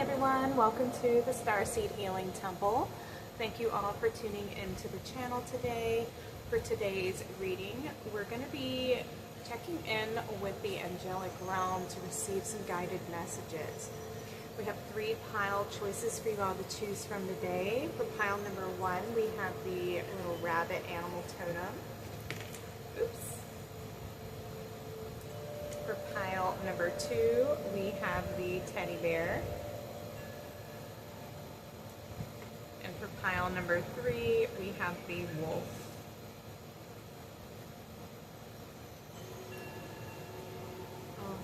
everyone, welcome to the Starseed Healing Temple. Thank you all for tuning into the channel today. For today's reading, we're going to be checking in with the angelic realm to receive some guided messages. We have 3 pile choices for you all to choose from today. For pile number 1, we have the little rabbit animal totem. Oops. For pile number 2, we have the teddy bear. And for pile number 3, we have the wolf.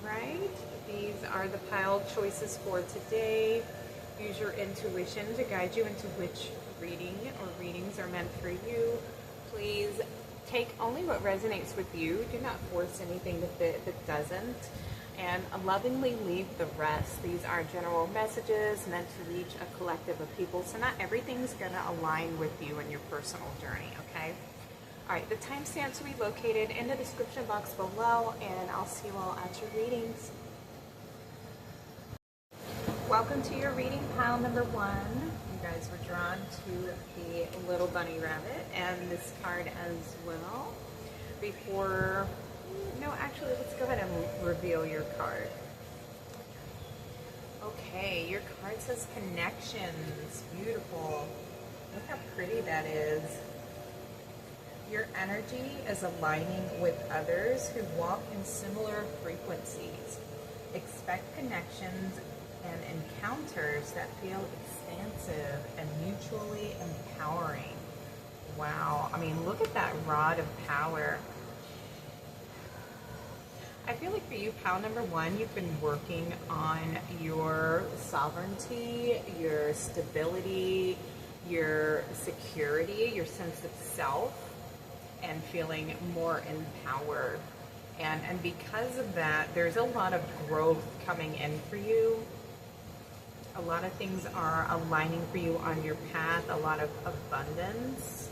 Alright, these are the pile choices for today. Use your intuition to guide you into which reading or readings are meant for you. Please take only what resonates with you. Do not force anything to fit if it doesn't. And lovingly leave the rest. These are general messages meant to reach a collective of people. So not everything's going to align with you in your personal journey, okay? All right, the timestamps will be located in the description box below, and I'll see you all at your readings. Welcome to your reading, pile number 1. You guys were drawn to the little bunny rabbit and this card as well. Actually, let's go ahead and reveal your card. Okay, your card says connections. Beautiful. Look how pretty that is. Your energy is aligning with others who walk in similar frequencies. Expect connections and encounters that feel expansive and mutually empowering. Wow, I mean, look at that rod of power. I feel like for you, pile number 1, you've been working on your sovereignty, your stability, your security, your sense of self, and feeling more empowered. And because of that, there's a lot of growth coming in for you. A lot of things are aligning for you on your path, a lot of abundance,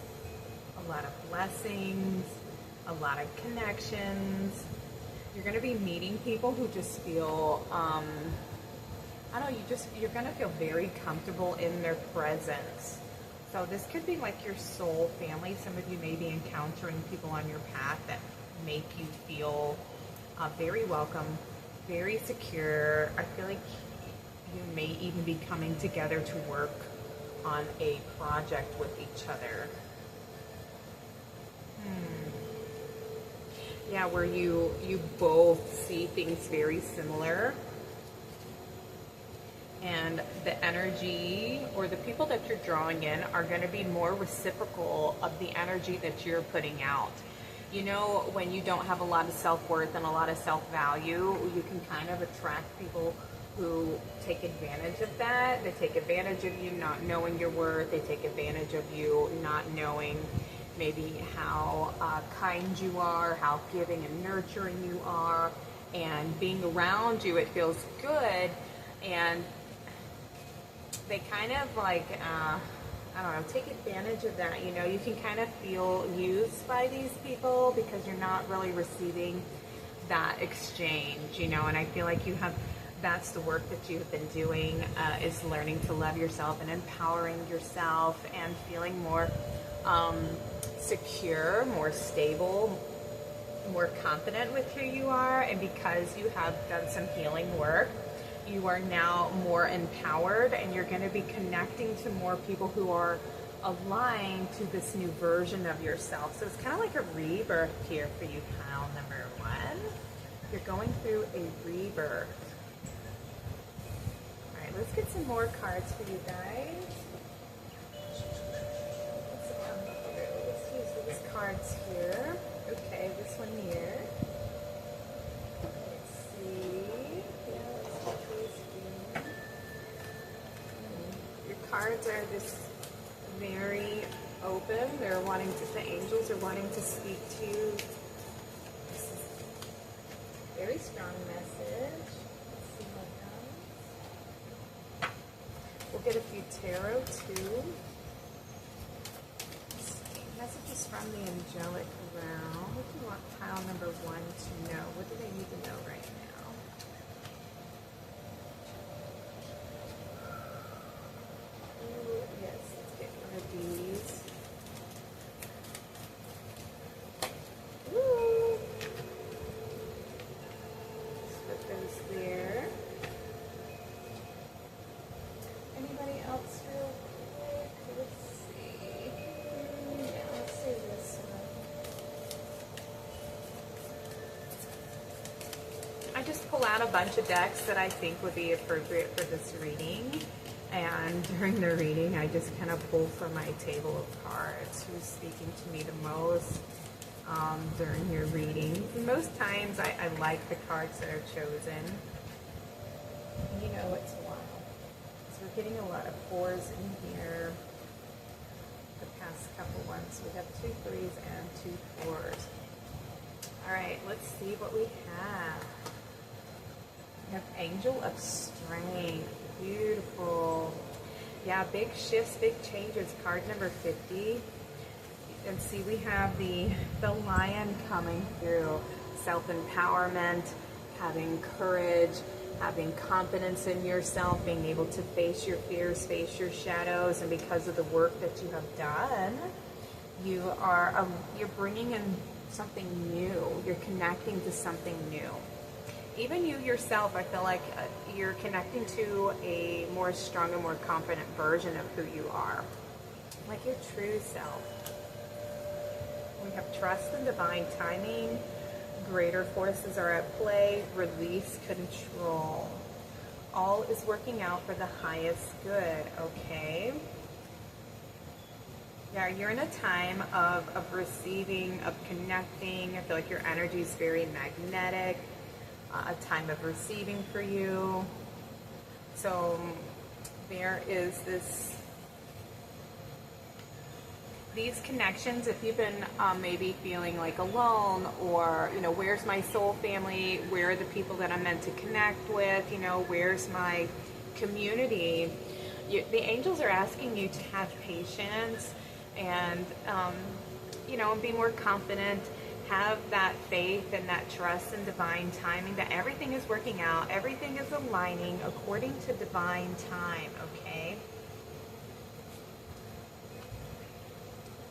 a lot of blessings, a lot of connections. You're going to be meeting people who just feel, you're going to feel very comfortable in their presence. So this could be like your soul family. Some of you may be encountering people on your path that make you feel very welcome, very secure. I feel like you may even be coming together to work on a project with each other. Yeah, where you both see things very similar. And the energy or the people that you're drawing in are going to be more reciprocal of the energy that you're putting out. You know, when you don't have a lot of self-worth and a lot of self-value, you can kind of attract people who take advantage of that. They take advantage of you not knowing your worth. They take advantage of you not knowing maybe how kind you are, how giving and nurturing you are, and being around you, it feels good. And they kind of like, take advantage of that. You know, you can kind of feel used by these people because you're not really receiving that exchange, you know, and I feel like that's the work that you've been doing, is learning to love yourself and empowering yourself and feeling more secure, more stable, more confident with who you are. And because you have done some healing work, you are now more empowered, and you're going to be connecting to more people who are aligned to this new version of yourself. So it's kind of like a rebirth here for you, pile number 1. You're going through a rebirth. All right, let's get some more cards for you guys. Let's use these cards here. Okay, this one here. Cards are just very open. They're wanting to, the angels are wanting to speak to you. This is a very strong message. Let's see what comes. We'll get a few tarot too. Let's see. Messages from the angelic realm. What do you want pile number 1 to know? What do they need to know right now? just pull out a bunch of decks that I think would be appropriate for this reading. And during the reading, I just kind of pull from my table of cards who's speaking to me the most during your reading. Most times I like the cards that are chosen. You know it's wild. So we're getting a lot of 4s in here. The past couple ones. We have 2 3s and 2 4s. Alright, let's see what we have. We have Angel of Strength. Beautiful. Yeah, big shifts, big changes. Card number 50. And see, we have the lion coming through. Self-empowerment, having courage, having confidence in yourself, being able to face your fears, face your shadows, and because of the work that you have done, you're bringing in something new. You're connecting to something new. Even you yourself, I feel like you're connecting to a more stronger, more confident version of who you are, like your true self. We have trust in divine timing. Greater forces are at play. Release control. All is working out for the highest good, okay? Yeah, you're in a time of receiving, of connecting. I feel like your energy is very magnetic. A time of receiving for you. So there is these connections. If you've been maybe feeling like alone, or where's my soul family, where are the people that I'm meant to connect with, where's my community, the angels are asking you to have patience and and be more confident. Have that faith and that trust in divine timing, that everything is working out, everything is aligning according to divine time, okay?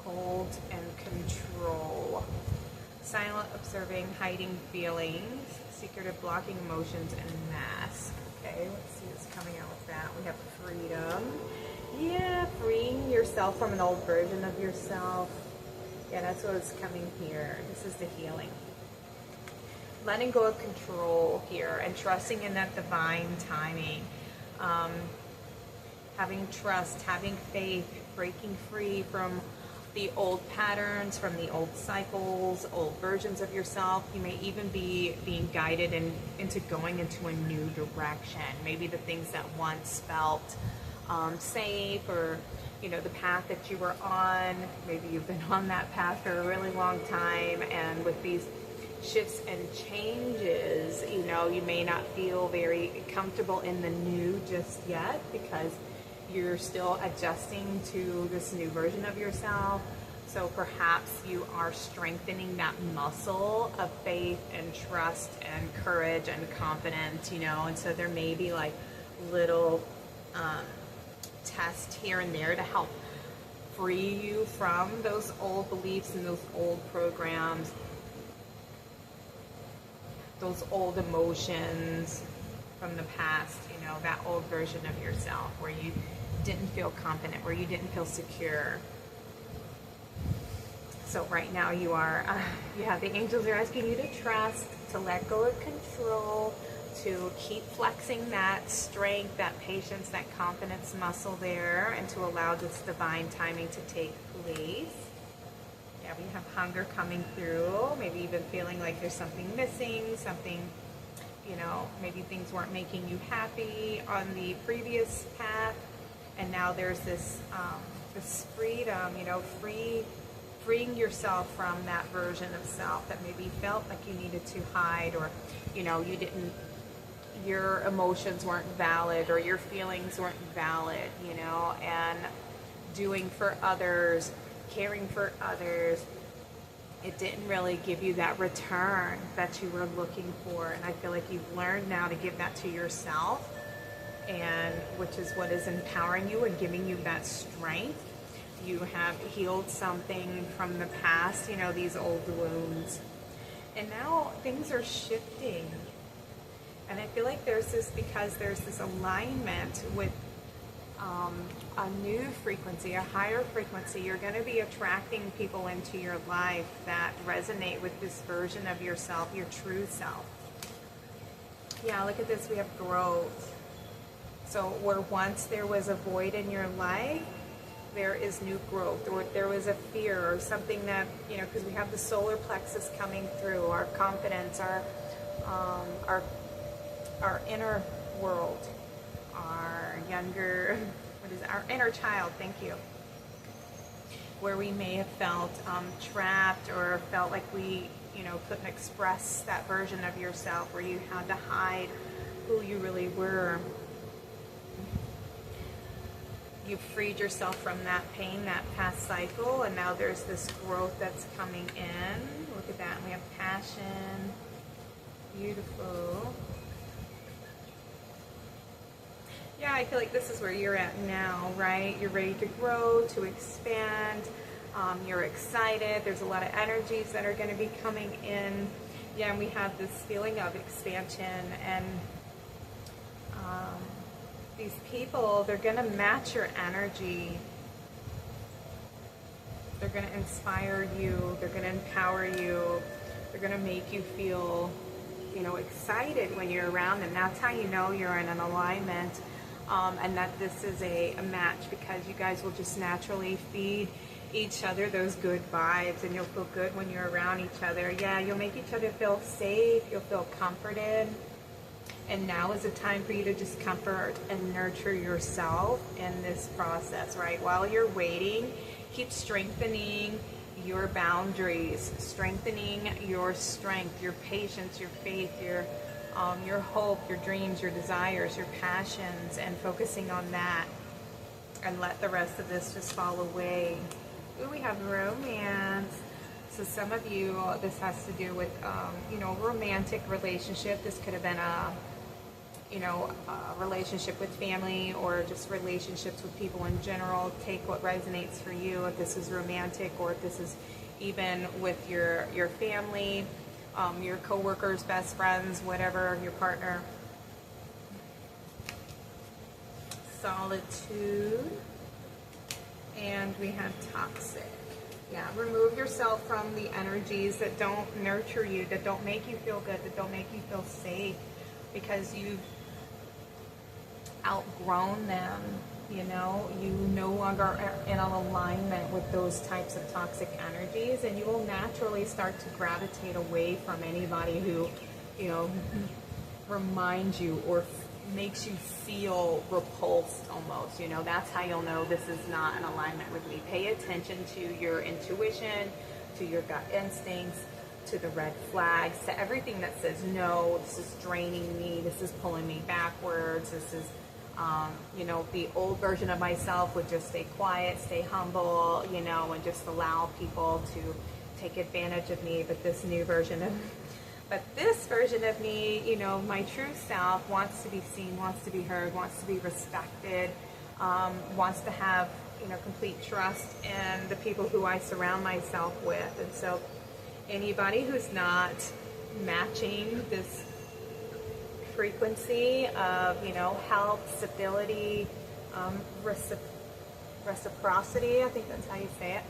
Hold and control. Silent observing, hiding feelings, secretive blocking emotions, and mask. Okay, let's see what's coming out with that. We have freedom. Yeah, freeing yourself from an old version of yourself. Yeah, that's what's coming here. This is the healing. Letting go of control here and trusting in that divine timing. Having trust, having faith, breaking free from the old patterns, from the old cycles, old versions of yourself. You may even be being guided into going into a new direction. Maybe the things that once felt safe, or the path that you were on, maybe you've been on that path for a really long time, and with these shifts and changes, you may not feel very comfortable in the new just yet, because you're still adjusting to this new version of yourself. So perhaps you are strengthening that muscle of faith and trust and courage and confidence, and so there may be like little test here and there to help free you from those old beliefs and those old programs, those old emotions from the past, that old version of yourself where you didn't feel confident, where you didn't feel secure. So right now you have the angels are asking you to trust, to let go of control, to keep flexing that strength, that patience, that confidence muscle there, and to allow this divine timing to take place. Yeah, we have hunger coming through, maybe even feeling like there's something missing, something, maybe things weren't making you happy on the previous path, and now there's this freedom, freeing yourself from that version of self that maybe felt like you needed to hide, or your emotions weren't valid, or your feelings weren't valid, and doing for others, caring for others, it didn't really give you that return that you were looking for. And I feel like you've learned now to give that to yourself, and which is what is empowering you and giving you that strength. You have healed something from the past, these old wounds, and now things are shifting. And I feel like there's this alignment with a new frequency, a higher frequency. You're going to be attracting people into your life that resonate with this version of yourself, your true self. Yeah, look at this, we have growth. So where once there was a void in your life, there is new growth, or there was a fear or something that, you know, because we have the solar plexus coming through, our confidence, our inner world, our younger, our inner child, thank you, where we may have felt trapped, or felt like we, you know, couldn't express that version of yourself, where you had to hide who you really were. You've freed yourself from that pain, that past cycle, and now there's this growth that's coming in. Look at that. We have passion. Beautiful. Yeah, I feel like this is where you're at now, right? You're ready to grow, to expand. You're excited. There's a lot of energies that are going to be coming in. Yeah, and we have this feeling of expansion, and these people, they're going to match your energy. They're going to inspire you. They're going to empower you. They're going to make you feel, you know, excited when you're around them. That's how you know you're in an alignment, and that this is a match, because you guys will just naturally feed each other those good vibes, and you'll feel good when you're around each other. Yeah, you'll make each other feel safe. You'll feel comforted. And now is the time for you to just comfort and nurture yourself in this process, right? While you're waiting, keep strengthening your boundaries, strengthening your strength, your patience, your faith, your hope, your dreams, your desires, your passions, and focusing on that. And let the rest of this just fall away. Ooh, we have romance. So some of you, this has to do with, you know, romantic relationship. This could have been a relationship with family, or just relationships with people in general. Take what resonates for you, if this is romantic, or if this is even with your family, your co-workers, best friends, whatever, your partner. Solitude. And we have toxic. Yeah, remove yourself from the energies that don't nurture you, that don't make you feel good, that don't make you feel safe, because you've outgrown them. You know, you no longer are in an alignment with those types of toxic energies, and you will naturally start to gravitate away from anybody who, you know, reminds you or makes you feel repulsed almost. You know, that's how you'll know this is not in alignment with me. Pay attention to your intuition, to your gut instincts, to the red flags, to everything that says, no, this is draining me, this is pulling me backwards, this is, you know, the old version of myself would just stay quiet, stay humble, you know, and just allow people to take advantage of me. But this version of me, you know, my true self, wants to be seen, wants to be heard, wants to be respected, wants to have, you know, complete trust in the people who I surround myself with. And so anybody who's not matching this frequency of, you know, health, stability, reciprocity, I think that's how you say it.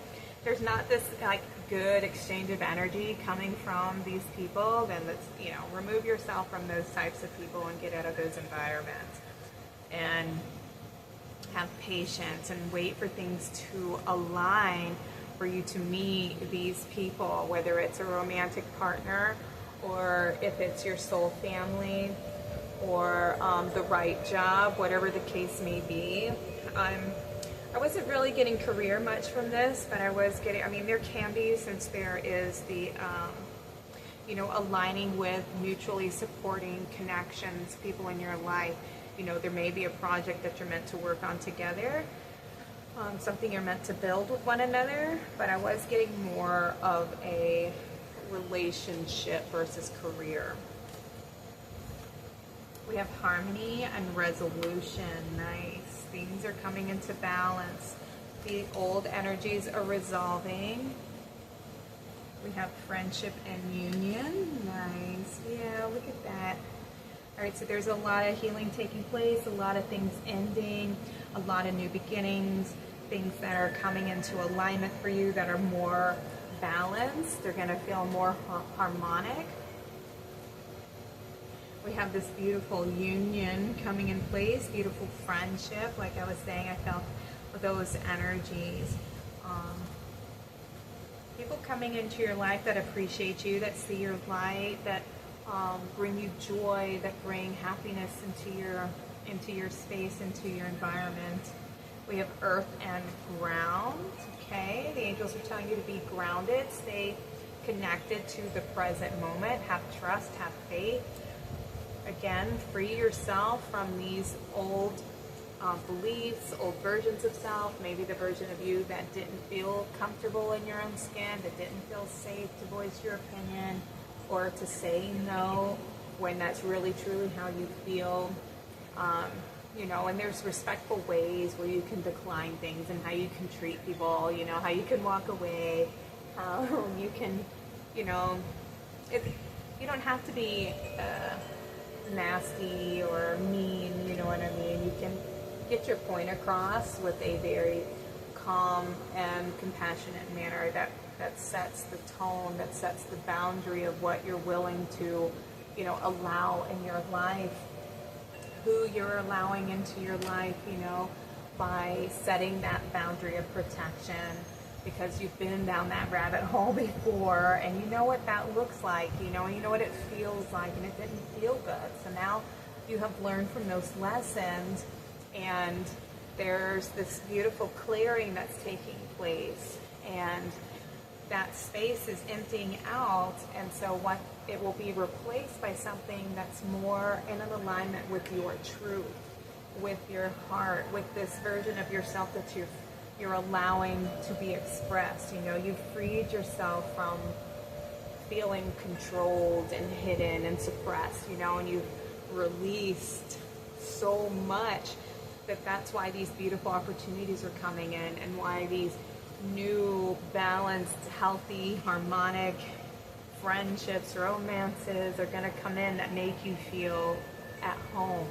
There's not this like good exchange of energy coming from these people, then let's, you know, remove yourself from those types of people and get out of those environments. And have patience and wait for things to align for you to meet these people, whether it's a romantic partner, or if it's your soul family, or the right job, whatever the case may be. I wasn't really getting career much from this, but I was getting, I mean, there can be, since there is the, you know, aligning with mutually supporting connections, people in your life. You know, there may be a project that you're meant to work on together, something you're meant to build with one another, but I was getting more of a relationship versus career. We have harmony and resolution. Nice. Things are coming into balance. The old energies are resolving. We have friendship and union. Nice. Yeah, look at that. All right, so there's a lot of healing taking place, a lot of things ending, a lot of new beginnings, things that are coming into alignment for you that are more balanced. They're going to feel more harmonic. We have this beautiful union coming in place, beautiful friendship. Like I was saying, I felt those energies. People coming into your life that appreciate you, that see your light, that bring you joy, that bring happiness into your space, into your environment. We have earth and ground. Okay, the angels are telling you to be grounded, stay connected to the present moment, have trust, have faith. Again, free yourself from these old beliefs, old versions of self, maybe the version of you that didn't feel comfortable in your own skin, that didn't feel safe to voice your opinion or to say no when that's really truly how you feel. And there's respectful ways where you can decline things and how you can treat people, how you can walk away, how you can, you don't have to be nasty or mean, you know what I mean? You can get your point across with a very calm and compassionate manner that sets the tone, that sets the boundary of what you're willing to, allow in your life, who you're allowing into your life, by setting that boundary of protection, because you've been down that rabbit hole before and you know what that looks like, and you know what it feels like, and it didn't feel good. So now you have learned from those lessons, and there's this beautiful clearing that's taking place, and that space is emptying out, and so what it will be replaced by something that's more in an alignment with your truth, with your heart, with this version of yourself that you're allowing to be expressed. You've freed yourself from feeling controlled and hidden and suppressed, and you've released so much that's why these beautiful opportunities are coming in, and why these new, balanced, healthy, harmonic friendships, romances are going to come in that make you feel at home.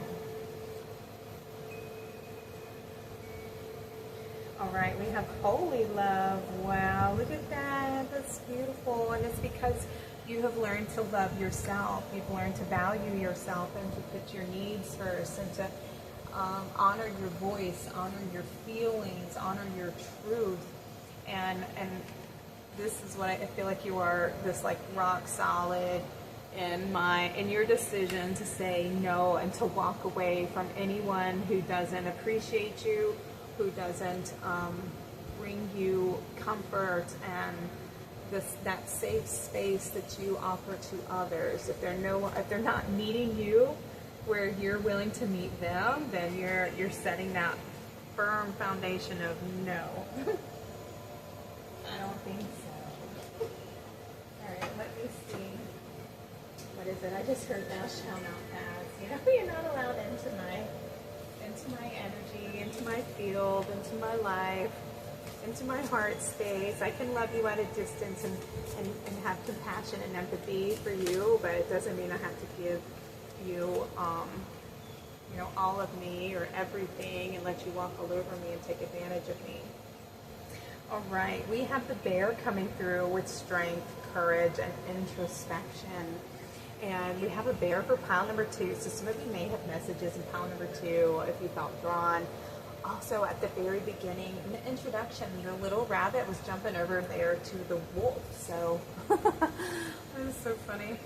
All right, we have holy love. Wow, look at that. That's beautiful. And it's because you have learned to love yourself. You've learned to value yourself and to put your needs first, and to honor your voice, honor your feelings, honor your truth. And this is what I feel like you are, this like rock solid in your decision to say no and to walk away from anyone who doesn't appreciate you, who doesn't bring you comfort and that safe space that you offer to others. If they're not meeting you where you're willing to meet them, then you're setting that firm foundation of no. I don't think so. All right, let me see. What is it? I just heard thou shalt not pass. You're not allowed into my energy, into my field, into my life, into my heart space. I can love you at a distance and have compassion and empathy for you, but it doesn't mean I have to give you, all of me or everything and let you walk all over me and take advantage of me. All right, we have the bear coming through with strength, courage, and introspection. And we have a bear for pile number 2. So some of you may have messages in pile number 2 if you felt drawn. Also, at the very beginning, in the introduction, your little rabbit was jumping over there to the wolf. So, that is so funny.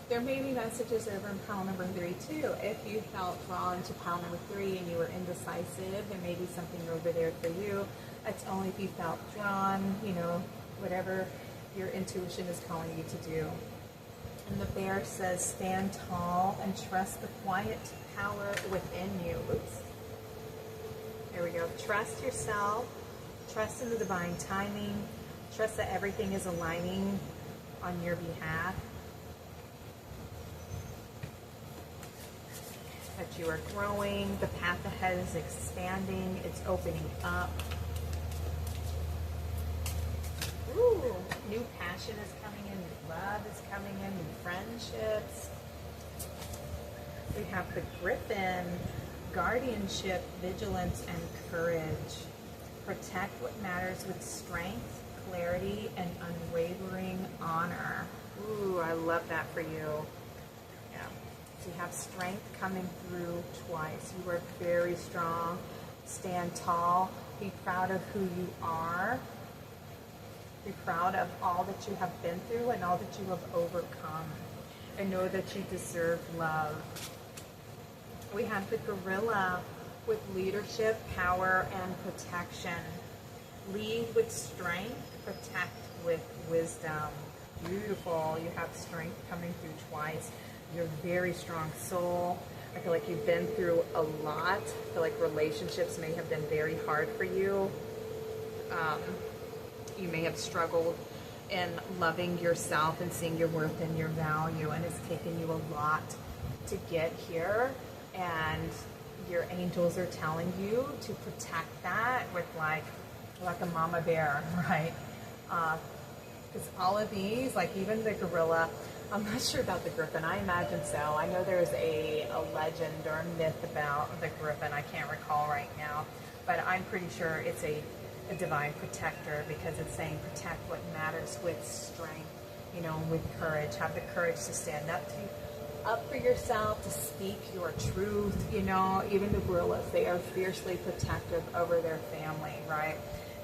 There may be messages over in pile number 3 too. If you felt drawn to pile number 3 and you were indecisive, there may be something over there for you. It's only if you felt drawn, whatever your intuition is calling you to do. And the bear says, stand tall and trust the quiet power within you. Oops. There we go. Trust yourself. Trust in the divine timing. Trust that everything is aligning on your behalf. That you are growing. The path ahead is expanding. It's opening up. Ooh, new passion is coming in. New love is coming in. New friendships. We have the griffin. Guardianship, vigilance, and courage. Protect what matters with strength, clarity, and unwavering honor. Ooh, I love that for you. Yeah. So you have strength coming through twice. You are very strong. Stand tall. Be proud of who you are. Be proud of all that you have been through and all that you have overcome. And know that you deserve love. We have the gorilla with leadership, power, and protection. Lead with strength, protect with wisdom. Beautiful. You have strength coming through twice. You're a very strong soul. I feel like you've been through a lot. I feel like relationships may have been very hard for you. You may have struggled in loving yourself and seeing your worth and your value, and it's taken you a lot to get here. And your angels are telling you to protect that with like a mama bear, right? Because all of these, like even the gorilla, I'm not sure about the griffin. I imagine so. I know there's a legend or a myth about the griffin. I can't recall right now, but I'm pretty sure it's a divine protector, because it's saying protect what matters with strength, you know, with courage. Have the courage to stand up for yourself, to speak your truth. You know, even the gorillas, they are fiercely protective over their family, right?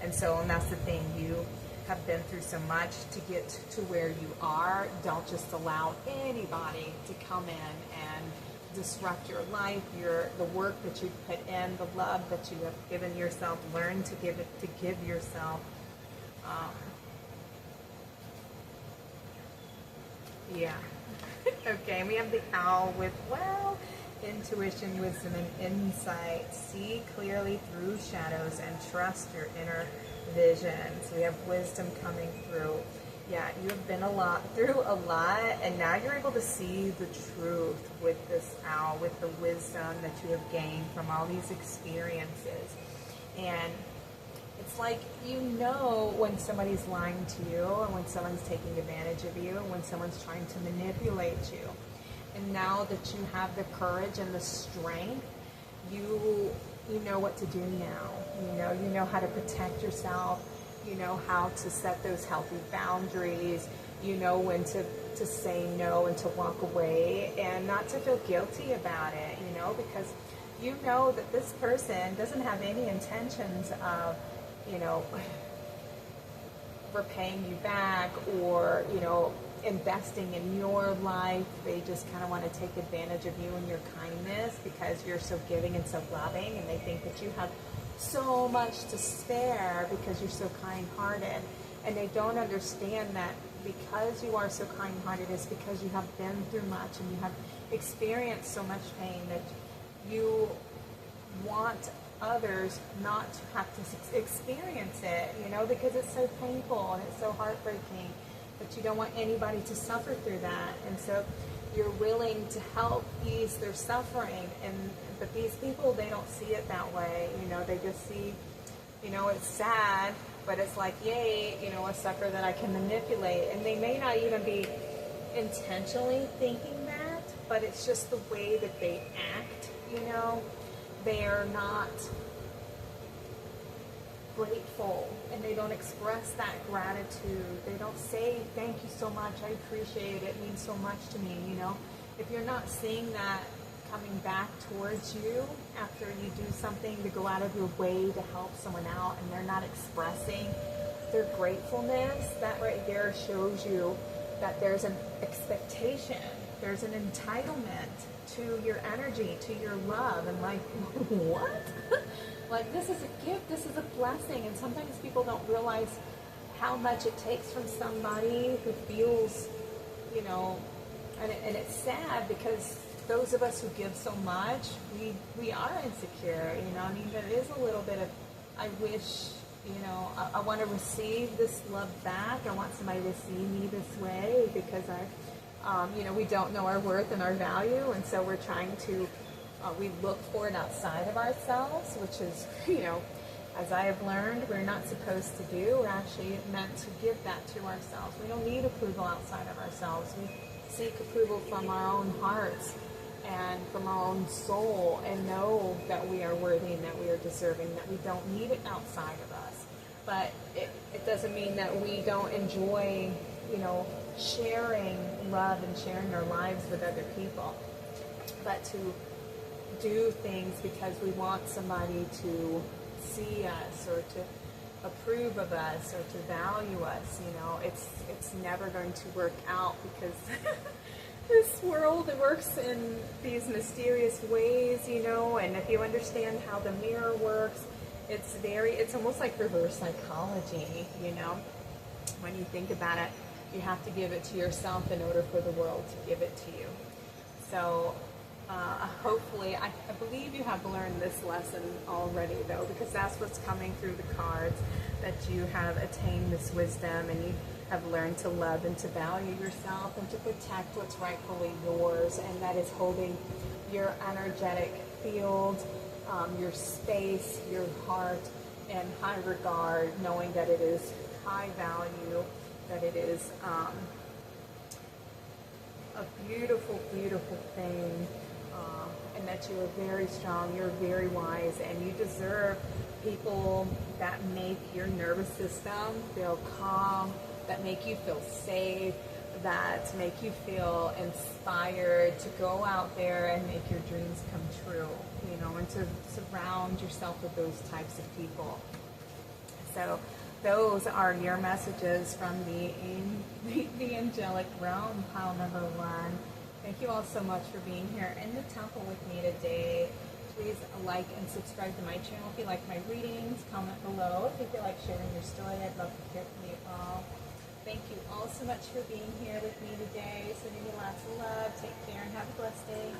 And that's the thing. You have been through so much to get to where you are. Don't just allow anybody to come in and disrupt your life, the work that you put in, the love that you have given yourself. Learn to give yourself. Yeah. Okay, we have the owl with, intuition, wisdom, and insight. See clearly through shadows and trust your inner vision. So we have wisdom coming through. Yeah, you have been through a lot, and now you're able to see the truth with this owl, with the wisdom that you have gained from all these experiences. And it's like, you know when somebody's lying to you, and when someone's taking advantage of you, and when someone's trying to manipulate you. And now that you have the courage and the strength, you know what to do now. You know how to protect yourself. You know how to set those healthy boundaries. You know when to say no and to walk away, and not to feel guilty about it, because you know that this person doesn't have any intentions of, repaying you back or, investing in your life. They just kind of want to take advantage of you and your kindness because you're so giving and so loving, and they think that you have so much to spare because you're so kind-hearted. And they don't understand that because you are so kind-hearted is because you have been through much and you have experienced so much pain that you want others not to have to experience it, because it's so painful and it's so heartbreaking. But you don't want anybody to suffer through that. And so you're willing to help ease their suffering. But these people, they don't see it that way. They just see, it's sad, but it's like, yay, a sucker that I can manipulate. And they may not even be intentionally thinking that, but it's just the way that they act, They are not grateful, and they don't express that gratitude. They don't say, thank you so much, I appreciate it, it means so much to me, If you're not seeing that coming back towards you after you do something to go out of your way to help someone out, and they're not expressing their gratefulness, that right there shows you that there's an expectation, there's an entitlement to your energy, to your love, and like, what? Like, this is a gift, this is a blessing, and sometimes people don't realize how much it takes from somebody who feels, and it's sad because those of us who give so much, we are insecure, there is a little bit of, I wish, I want to receive this love back, I want somebody to see me this way because we don't know our worth and our value, and so we're trying to, we look for it outside of ourselves, which is, as I have learned, we're not supposed to do. We're actually meant to give that to ourselves. We don't need approval outside of ourselves. We seek approval from our own hearts and from our own soul, and know that we are worthy and that we are deserving, that we don't need it outside of us. But it doesn't mean that we don't enjoy, sharing love and sharing our lives with other people. but to do things because we want somebody to see us or to approve of us or to value us. You know, it's never going to work out because this world, it works in these mysterious ways, you know, and if you understand how the mirror works, it's almost like reverse psychology, you know. When you think about it, you have to give it to yourself in order for the world to give it to you. So hopefully, I believe you have learned this lesson already, though, because that's what's coming through the cards, that you have attained this wisdom and you have learned to love and to value yourself and to protect what's rightfully yours, and that is holding your energetic field, your space, your heart in high regard, knowing that it is high value, that it is a beautiful, beautiful thing, and that you are very strong, you're very wise, and you deserve people that make your nervous system feel calm, that make you feel safe, that make you feel inspired to go out there and make your dreams come true, you know, and to surround yourself with those types of people. So those are your messages from the angelic realm, pile number 1. Thank you all so much for being here in the temple with me today. Please like and subscribe to my channel if you like my readings. Comment below if you feel like sharing your story. I'd love to hear from you all. Thank you all so much for being here with me today. Sending you lots of love. Take care and have a blessed day.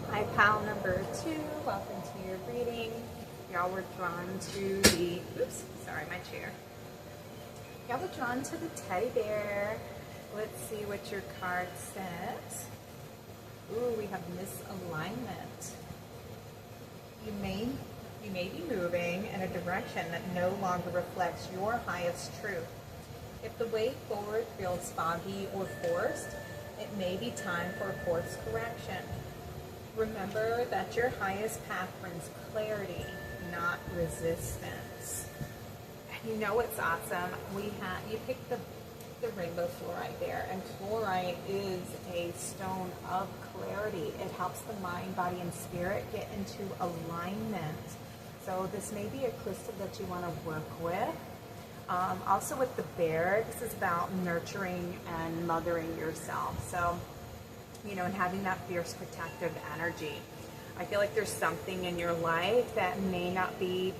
Hi, pile number 2. Welcome to your reading. Y'all were drawn to the, my chair. Y'all were drawn to the teddy bear. Let's see what your card says. Ooh, we have misalignment. You may be moving in a direction that no longer reflects your highest truth. If the way forward feels foggy or forced, it may be time for a course correction. Remember that your highest path brings clarity, not resistance. And you know what's awesome? You picked the rainbow fluorite there, and fluorite is a stone of clarity. It helps the mind, body, and spirit get into alignment. So this may be a crystal that you want to work with. Also with the bear, this is about nurturing and mothering yourself. So, you know, and having that fierce protective energy. I feel like there's something in your life that may not be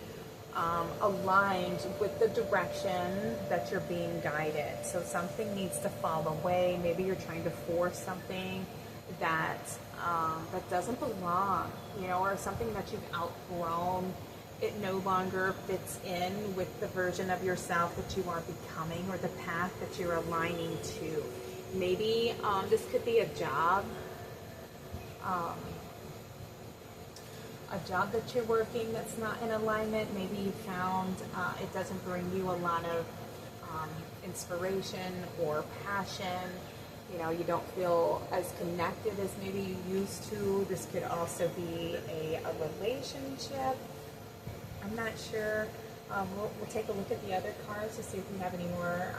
aligned with the direction that you're being guided. So something needs to fall away. Maybe you're trying to force something that doesn't belong, you know, or something that you've outgrown. It no longer fits in with the version of yourself that you are becoming or the path that you're aligning to. Maybe this could be a job that you're working that's not in alignment. Maybe you found it doesn't bring you a lot of inspiration or passion. You know, you don't feel as connected as maybe you used to. This could also be a relationship. I'm not sure. We'll take a look at the other cards to see if we have any more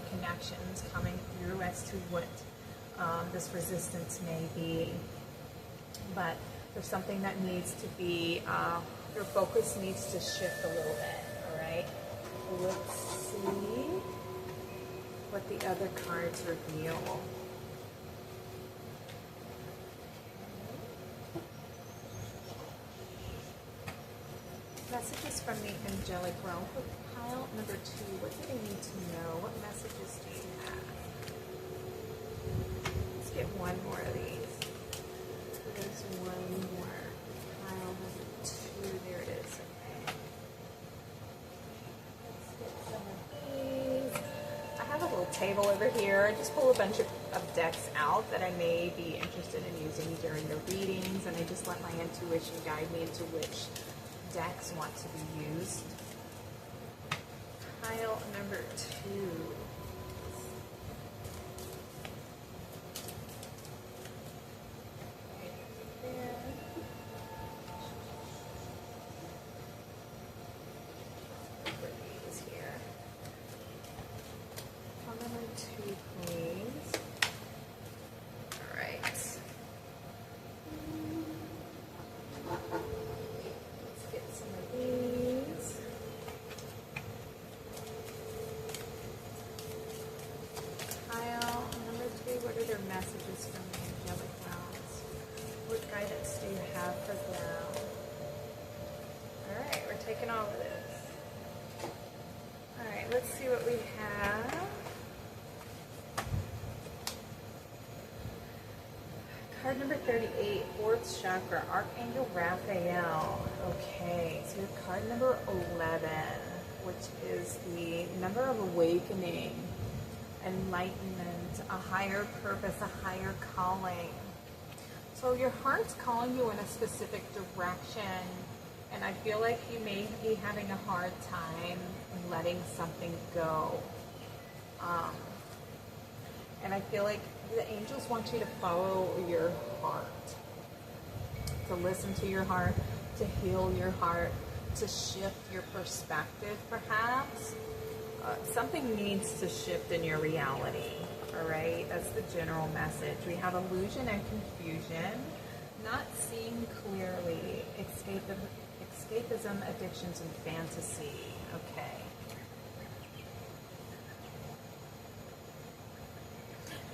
connections coming through as to what this resistance may be. But there's something that needs to be, your focus needs to shift a little bit, all right? Let's see what the other cards reveal. Messages from the angelic realm for pile number 2. What do they need to know? What messages do you have? Let's get one more of these. There's one more. Pile number 2. There it is. Okay. Let's get some of these. I have a little table over here. I just pull a bunch of decks out that I may be interested in using during the readings, and I just let my intuition guide me into which decks want to be used. Pile number 2. Right there. These here. Pile number 2. says no. Alright, we're taking all of this. Alright, let's see what we have. Card number 38, 4th chakra, Archangel Raphael. Okay, so your card number 11, which is the number of awakening, enlightenment, a higher purpose, a higher calling. So your heart's calling you in a specific direction, and I feel like you may be having a hard time letting something go. And I feel like the angels want you to follow your heart, to listen to your heart, to heal your heart, to shift your perspective perhaps. Something needs to shift in your reality, all right? That's the general message. We have illusion and confusion, not seeing clearly, escapism, addictions, and fantasy, okay?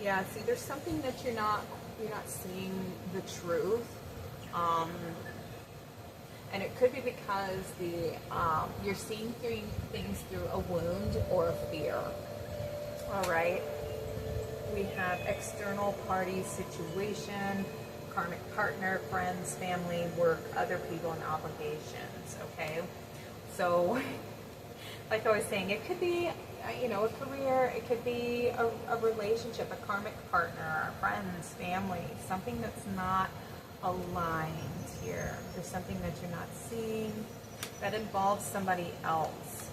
Yeah, see, there's something that you're not seeing the truth, and it could be because you're seeing things through a wound or a fear. All right, we have external party situation, karmic partner, friends, family, work, other people, and obligations. Okay, so like I was saying, it could be a career, it could be a relationship, a karmic partner, friends, family, something that's not aligned here. There's something that you're not seeing that involves somebody else.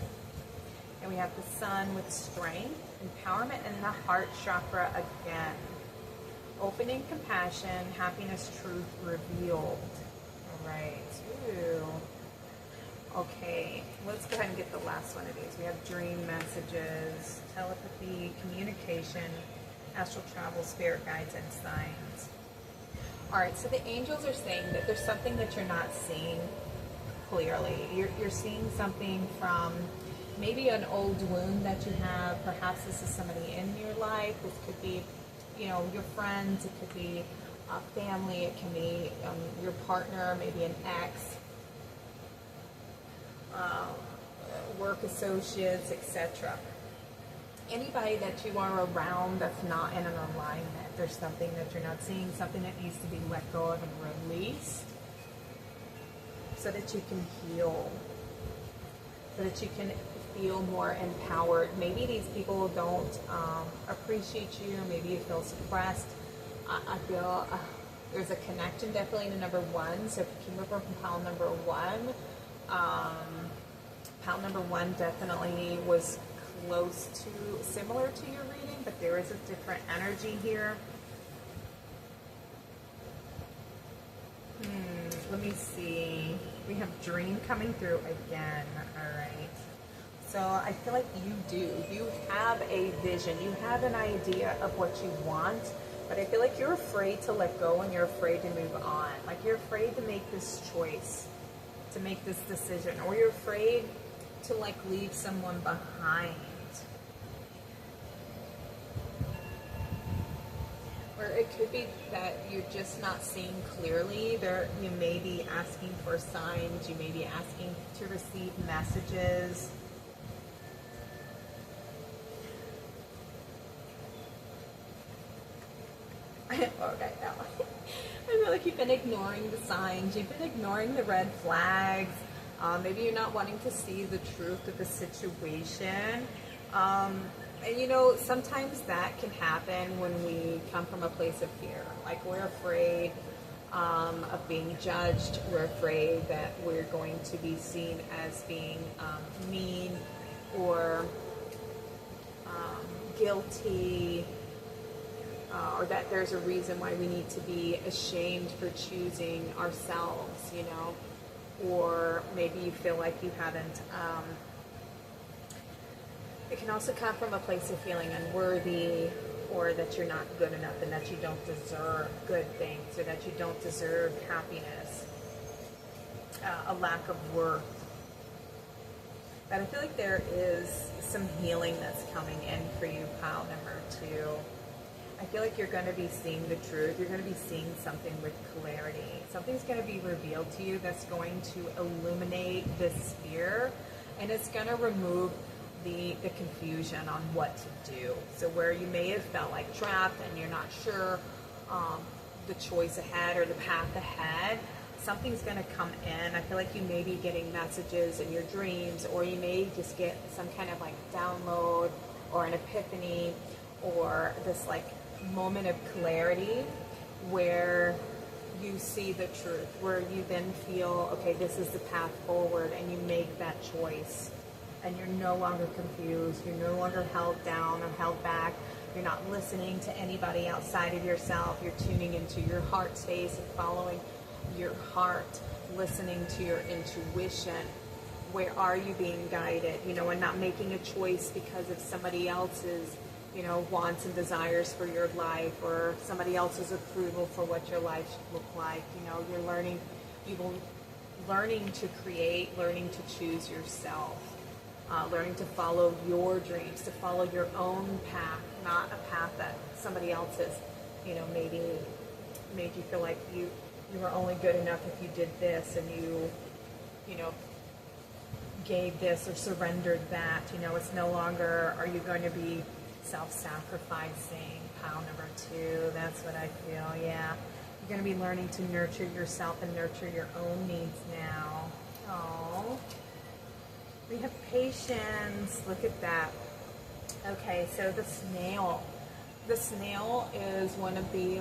And we have the sun with strength, empowerment, and the heart chakra again. Opening, compassion, happiness, truth revealed. All right. Ooh. Okay, let's go ahead and get the last one of these. We have dream messages, telepathy, communication, astral travel, spirit guides, and signs. All right, so the angels are saying that there's something that you're not seeing clearly. You're seeing something from maybe an old wound that you have. Perhaps this is somebody in your life. This could be, your friends. It could be family. It can be your partner, maybe an ex. Work associates, etc. Anybody that you are around that's not in an alignment. There's something that you're not seeing, something that needs to be let go of and released so that you can heal, so that you can feel more empowered. Maybe these people don't appreciate you, maybe you feel suppressed. I feel there's a connection definitely to number 1. So if you came over from pile number 1, pile number 1 definitely was similar to your reading, but there is a different energy here. Let me see. We have dream coming through again. All right. So I feel like you have a vision, you have an idea of what you want, but I feel like you're afraid to let go and you're afraid to move on. Like you're afraid to make this choice, to make this decision, or you're afraid to leave someone behind. Or it could be that you're just not seeing clearly. You may be asking for signs, you may be asking to receive messages. Okay, I feel like you've been ignoring the signs, you've been ignoring the red flags. Maybe you're not wanting to see the truth of the situation. And sometimes that can happen when we come from a place of fear. Like we're afraid of being judged. We're afraid that we're going to be seen as being mean or guilty, or that there's a reason why we need to be ashamed for choosing ourselves, or maybe you feel like you haven't. It can also come from a place of feeling unworthy, or that you're not good enough and that you don't deserve good things, or that you don't deserve happiness, a lack of worth. But I feel like there is some healing that's coming in for you, pile number 2. I feel like you're going to be seeing the truth. You're going to be seeing something with clarity. Something's going to be revealed to you that's going to illuminate this fear, and it's going to remove the confusion on what to do. So where you may have felt like trapped and you're not sure the choice ahead or the path ahead, something's going to come in. I feel like you may be getting messages in your dreams, or you may just get some kind of like download or an epiphany or this like moment of clarity where you see the truth, where you then feel, okay, this is the path forward, and you make that choice. And you're no longer confused. You're no longer held down or held back. You're not listening to anybody outside of yourself. You're tuning into your heart space and following your heart, listening to your intuition. Where are you being guided? And not making a choice because of somebody else's, wants and desires for your life, or somebody else's approval for what your life should look like. You're learning to create, learning to choose yourself. Learning to follow your dreams, to follow your own path, not a path that somebody else has, maybe made you feel like you were only good enough if you did this, and you gave this or surrendered that. It's no longer, are you going to be self-sacrificing? Pile number 2, that's what I feel, yeah. You're going to be learning to nurture yourself and nurture your own needs now. Oh. We have patience. Look at that. Okay, so the snail. The snail is one of the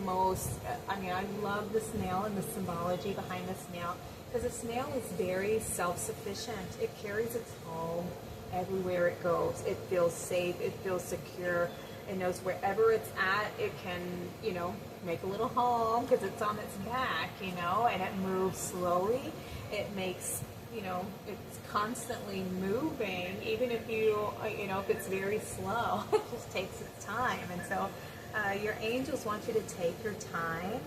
most, I love the snail and the symbology behind the snail, because the snail is very self-sufficient. It carries its home everywhere it goes. It feels safe. It feels secure. It knows wherever it's at, it can, make a little home because it's on its back, and it moves slowly. It makes it's constantly moving, even if if it's very slow. It just takes its time. And so your angels want you to take your time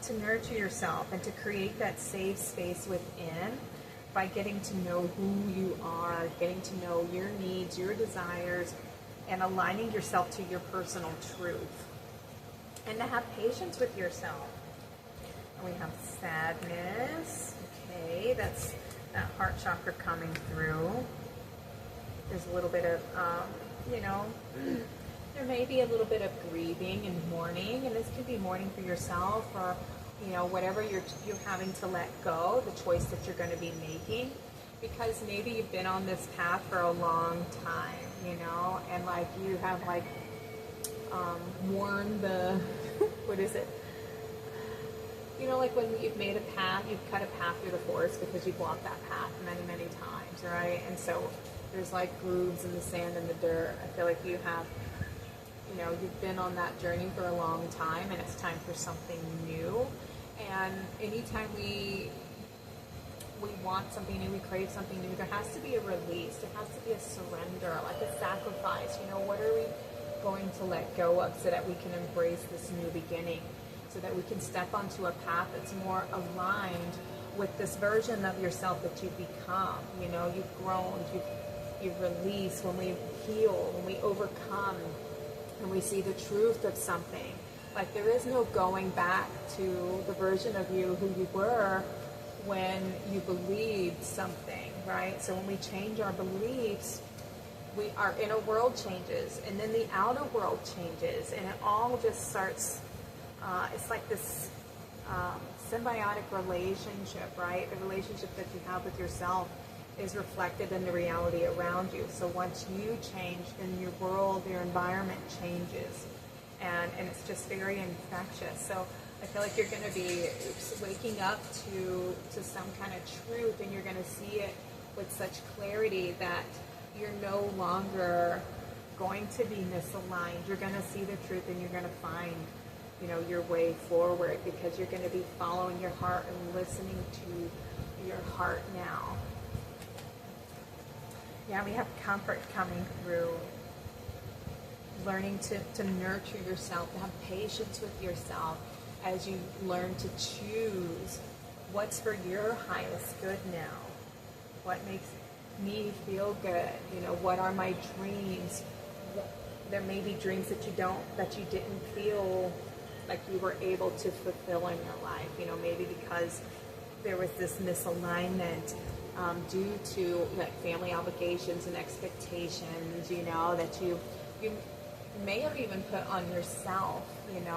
to nurture yourself and to create that safe space within by getting to know who you are, getting to know your needs, your desires, and aligning yourself to your personal truth. And to have patience with yourself. And we have sadness. Okay, that's that heart chakra coming through. There's a little bit of, there may be a little bit of grieving and mourning, and this could be mourning for yourself, or, whatever you're having to let go, the choice that you're going to be making, because maybe you've been on this path for a long time, and you have worn the, what is it? When you've made a path, you've cut a path through the forest because you've walked that path many, many times, right? And so there's grooves in the sand and the dirt. I feel like you have, you've been on that journey for a long time, and it's time for something new. And anytime we want something new, we crave something new, there has to be a release. There has to be a surrender, a sacrifice. What are we going to let go of so that we can embrace this new beginning? So that we can step onto a path that's more aligned with this version of yourself that you've become. You've grown, you've released. When we heal, when we overcome, when we see the truth of something, there is no going back to the version of you who you were when you believed something, right? So when we change our beliefs, our inner world changes, and then the outer world changes, and it all just starts. It's like this symbiotic relationship, right? The relationship that you have with yourself is reflected in the reality around you. So once you change, then your world, your environment changes. And it's just very infectious. So I feel like you're going to be waking up to some kind of truth, and you're going to see it with such clarity that you're no longer going to be misaligned. You're going to see the truth, and you're going to find your way forward, because you're going to be following your heart and listening to your heart now. Yeah, we have comfort coming through. Learning to nurture yourself, to have patience with yourself as you learn to choose what's for your highest good now. What makes me feel good? What are my dreams? there may be dreams that you didn't feel like you were able to fulfill in your life, maybe because there was this misalignment due to like family obligations and expectations, that you may have even put on yourself,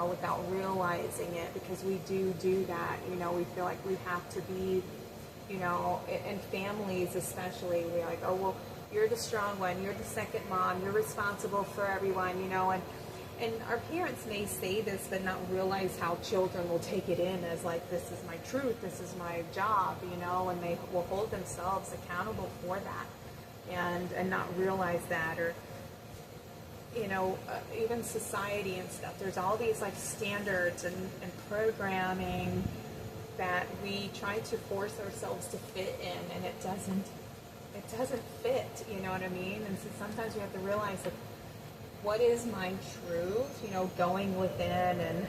without realizing it, because we do that, we feel like we have to be, in families especially, we're like, oh, well, you're the strong one, you're the second mom, you're responsible for everyone, and our parents may say this but not realize how children will take it in as like, this is my truth, this is my job, and they will hold themselves accountable for that and not realize that. Or even society and stuff, there's all these like standards and programming that we try to force ourselves to fit in, and it doesn't fit, you know what I mean? And so sometimes we have to realize that what is my truth, going within and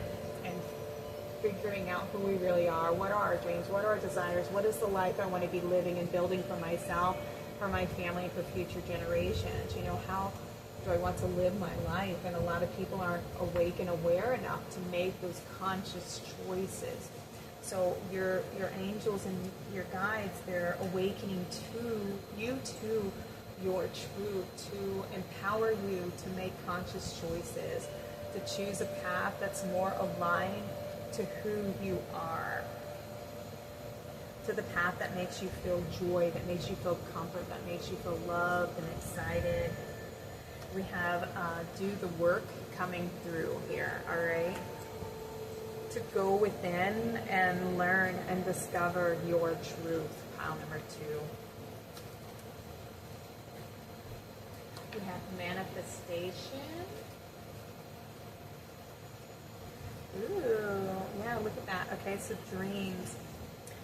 figuring out who we really are, what are our dreams, what are our desires, what is the life I want to be living and building for myself, for my family, for future generations, how do I want to live my life? And a lot of people aren't awake and aware enough to make those conscious choices. So your angels and your guides, they're awakening to you, to your truth, to empower you to make conscious choices, to choose a path that's more aligned to who you are, to the path that makes you feel joy, that makes you feel comfort, that makes you feel loved and excited. We have do the work coming through here, all right? To go within and learn and discover your truth, pile number 2. We have manifestation. Ooh, yeah, look at that. Okay, so dreams.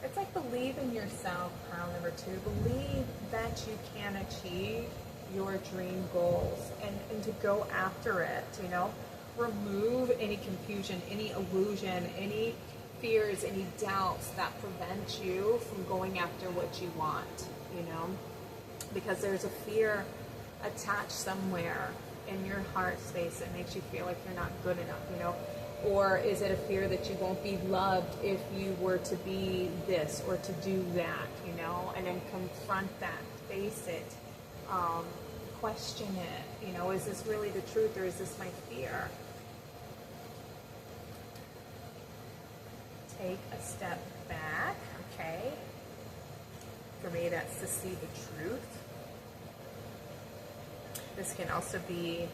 It's like believe in yourself, pile number 2. Believe that you can achieve your dream goals and to go after it, remove any confusion, any illusion, any fears, any doubts that prevent you from going after what you want, because there's a fear attached somewhere in your heart space that makes you feel like you're not good enough, or is it a fear that you won't be loved if you were to be this or to do that, and then confront that, face it, question it, is this really the truth or is this my fear? Take a step back, okay? For me, that's to see the truth. This can also be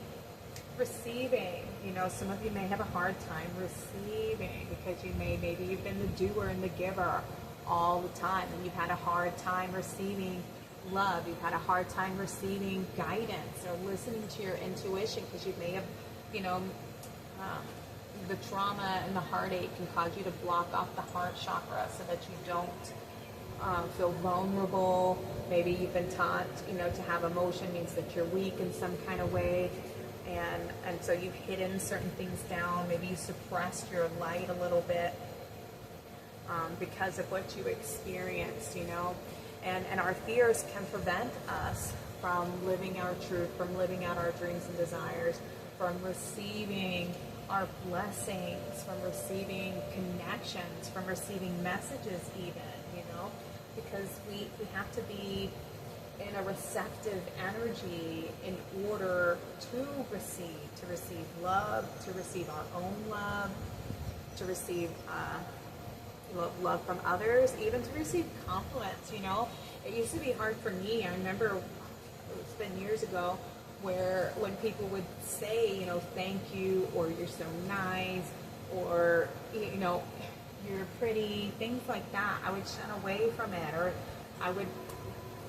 receiving. Some of you may have a hard time receiving because maybe you've been the doer and the giver all the time, and you've had a hard time receiving love. You've had a hard time receiving guidance or listening to your intuition because you may have, the trauma and the heartache can cause you to block off the heart chakra so that you don't feel vulnerable. Maybe you've been taught, to have emotion means that you're weak in some kind of way. And so you've hidden certain things down. Maybe you suppressed your light a little bit because of what you experienced, And our fears can prevent us from living our truth, from living out our dreams and desires, from receiving our blessings, from receiving connections, from receiving messages even, because we have to be in a receptive energy in order to receive love, to receive our own love, to receive love from others, even to receive compliments, It used to be hard for me. I remember it's been years ago where when people would say, thank you, or you're so nice, or, you're pretty, things like that, I would shun away from it, or I would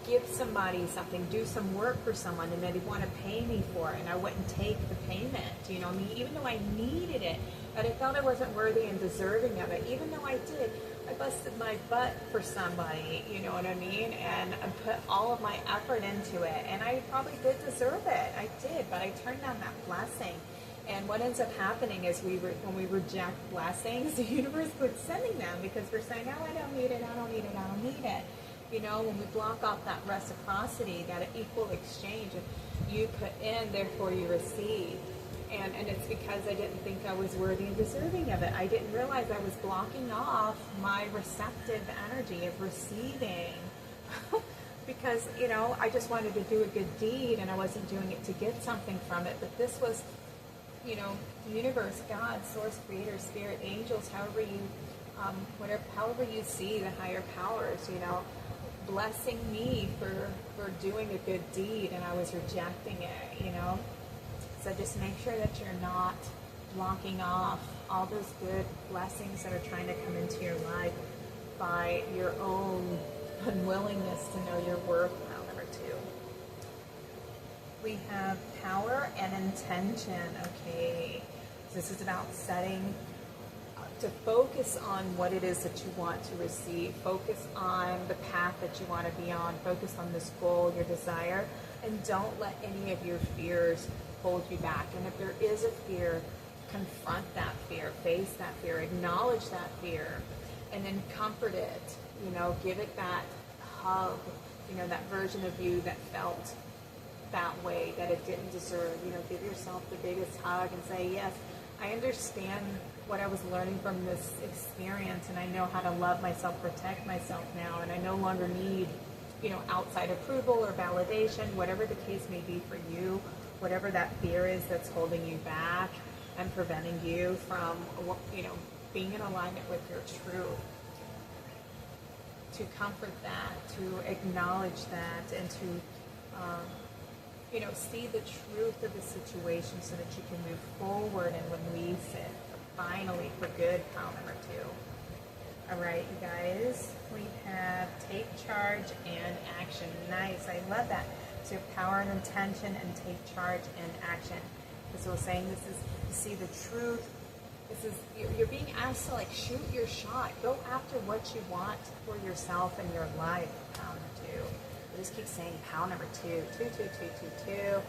give somebody something, do some work for someone, and they'd want to pay me for it, and I wouldn't take the payment, even though I needed it, but I felt I wasn't worthy and deserving of it, even though I did. I busted my butt for somebody, you know what I mean, and I put all of my effort into it, and I probably did deserve it, I did, but I turned down that blessing. And what ends up happening is when we reject blessings, the universe quits sending them because we're saying, oh, I don't need it, I don't need it, I don't need it. You know, when we block off that reciprocity, that equal exchange, you put in, therefore you receive. And it's because I didn't think I was worthy and deserving of it. I didn't realize I was blocking off my receptive energy of receiving. Because, you know, I just wanted to do a good deed and I wasn't doing it to get something from it. But this was, you know, the universe, God, source, creator, spirit, angels, however you see the higher powers, you know, blessing me for doing a good deed, and I was rejecting it, you know. So just make sure that you're not blocking off all those good blessings that are trying to come into your life by your own unwillingness to know your worth. Pile number 2. We have power and intention. Okay, so this is about setting to focus on what it is that you want to receive. Focus on the path that you want to be on. Focus on this goal, your desire, and don't let any of your fears hold you back. And if there is a fear, confront that fear, face that fear, acknowledge that fear, and then comfort it. You know, give it that hug, you know, that version of you that felt that way, that it didn't deserve. You know, give yourself the biggest hug and say, yes, I understand what I was learning from this experience, and I know how to love myself, protect myself now, and I no longer need, you know, outside approval or validation, whatever the case may be for you, whatever that fear is that's holding you back and preventing you from, you know, being in alignment with your truth. To comfort that, to acknowledge that, and to, you know, see the truth of the situation so that you can move forward and release it. Finally, for good, pile number 2. All right, you guys, we have take charge and action. Nice, I love that. So power and intention and take charge and action. As I was saying, this is to see the truth. This is, you're being asked to like shoot your shot. Go after what you want for yourself and your life. Pile number 2. I just keep saying pile number 2. 2, 2, 2, 2, 2.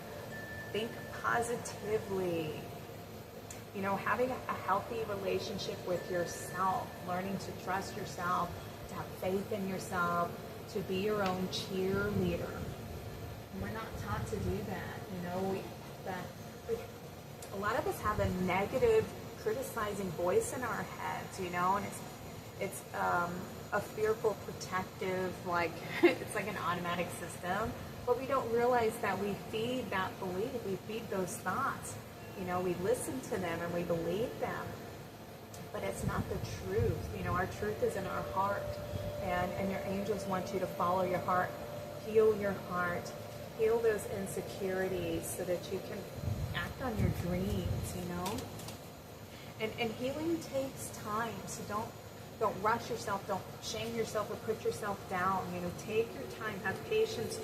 Think positively. You know, having a healthy relationship with yourself, learning to trust yourself, to have faith in yourself, to be your own cheerleader. And we're not taught to do that. You know, a lot of us have a negative, criticizing voice in our heads. You know, and it's a fearful, protective, like it's like an automatic system. But we don't realize that we feed that belief. We feed those thoughts. You know, we listen to them and we believe them, but it's not the truth. You know, our truth is in our heart, and your angels want you to follow your heart, heal your heart, heal those insecurities so that you can act on your dreams, you know. And healing takes time, so don't rush yourself, don't shame yourself or put yourself down. You know, take your time, have patience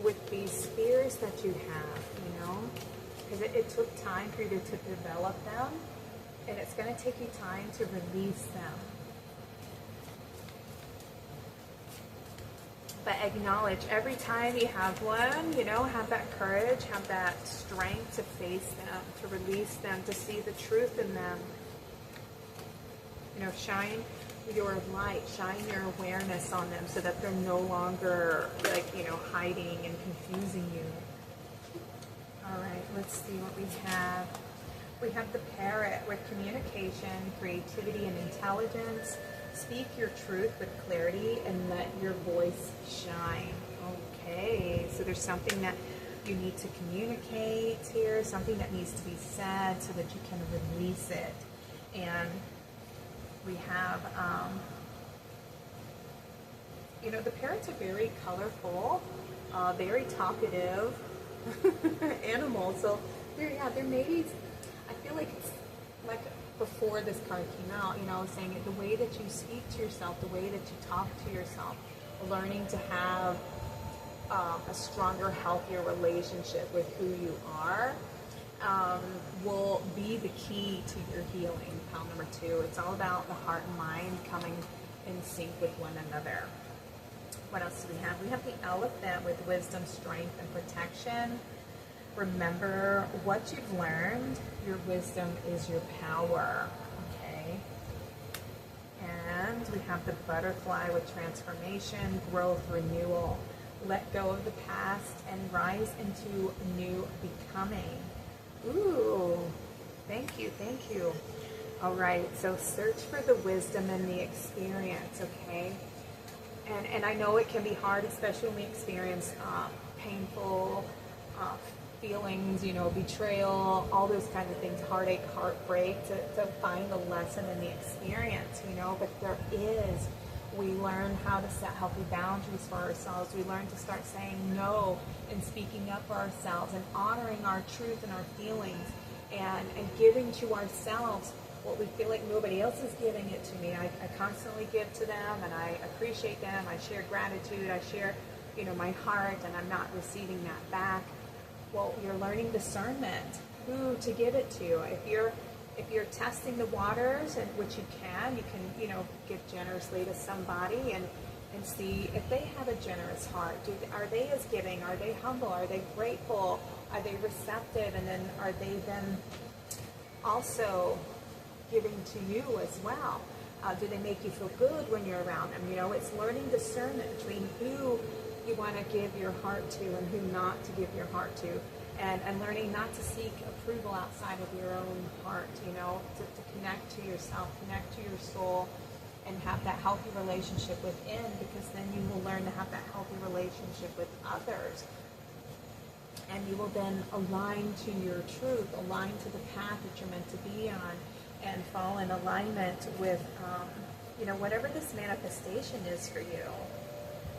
with these fears that you have, you know. Because it took time for you to develop them, and it's going to take you time to release them. But acknowledge every time you have one, you know, have that courage, have that strength to face them, to release them, to see the truth in them. You know, shine your light, shine your awareness on them so that they're no longer, like, you know, hiding and confusing you. All right, let's see what we have. We have the parrot with communication, creativity, and intelligence. Speak your truth with clarity and let your voice shine. Okay, so there's something that you need to communicate here, something that needs to be said so that you can release it. And we have, you know, the parrots are very colorful, very talkative animals. So there may be, I feel like it's like before this card came out, you know, I was saying it, the way that you speak to yourself, the way that you talk to yourself, learning to have a stronger, healthier relationship with who you are will be the key to your healing. Pile number 2. It's all about the heart and mind coming in sync with one another. What else do we have? We have the elephant with wisdom, strength, and protection. Remember what you've learned. Your wisdom is your power. Okay. And we have the butterfly with transformation, growth, renewal. Let go of the past and rise into new becoming. Ooh, thank you, thank you. All right, so search for the wisdom in the experience, okay? And I know it can be hard, especially when we experience painful feelings, you know, betrayal, all those kinds of things, heartache, heartbreak, to find the lesson in the experience, you know, but there is. We learn how to set healthy boundaries for ourselves. We learn to start saying no and speaking up for ourselves and honoring our truth and our feelings and giving to ourselves what we feel like nobody else is giving it to me. I constantly give to them and I appreciate them. I share gratitude. I share, you know, my heart, and I'm not receiving that back. Well, you're learning discernment, who to give it to. If you're testing the waters, and which you can, you know, give generously to somebody and see if they have a generous heart. Are they as giving? Are they humble? Are they grateful? Are they receptive? And then are they then also giving to you as well? Do they make you feel good when you're around them? You know, it's learning discernment between who you want to give your heart to and who not to give your heart to. And learning not to seek approval outside of your own heart, you know, to connect to yourself, connect to your soul, and have that healthy relationship within, because then you will learn to have that healthy relationship with others. And you will then align to your truth, align to the path that you're meant to be on, and fall in alignment with, you know, whatever this manifestation is for you.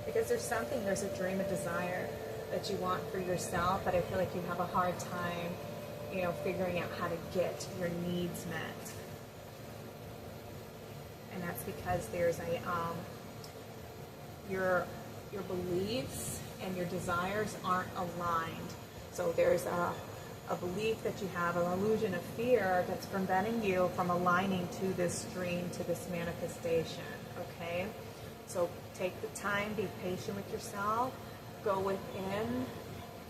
Because there's a dream, a desire that you want for yourself, but I feel like you have a hard time, you know, figuring out how to get your needs met. And that's because there's your beliefs and your desires aren't aligned. So there's a belief that you have, an illusion of fear that's preventing you from aligning to this dream, to this manifestation, okay? So take the time, be patient with yourself, go within,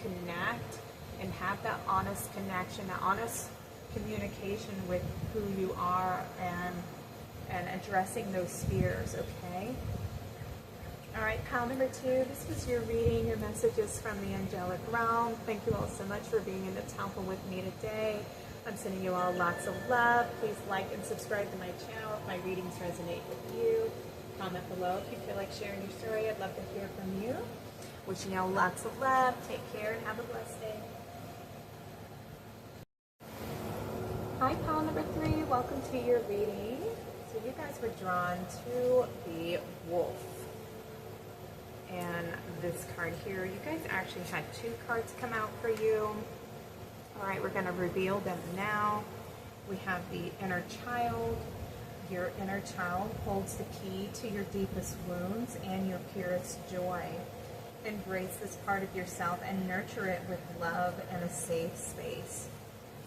connect, and have that honest connection, that honest communication with who you are, and addressing those fears, okay? All right, pile number 2, this was your reading, your messages from the angelic realm. Thank you all so much for being in the temple with me today. I'm sending you all lots of love. Please like and subscribe to my channel if my readings resonate with you. Comment below if you feel like sharing your story. I'd love to hear from you. Wishing you all lots of love. Take care and have a blessed day. Hi, pile number 3. Welcome to your reading. So you guys were drawn to the wolf. And this card here, you guys actually had 2 cards come out for you. All right, we're going to reveal them now. We have the inner child. Your inner child holds the key to your deepest wounds and your purest joy. Embrace this part of yourself and nurture it with love and a safe space.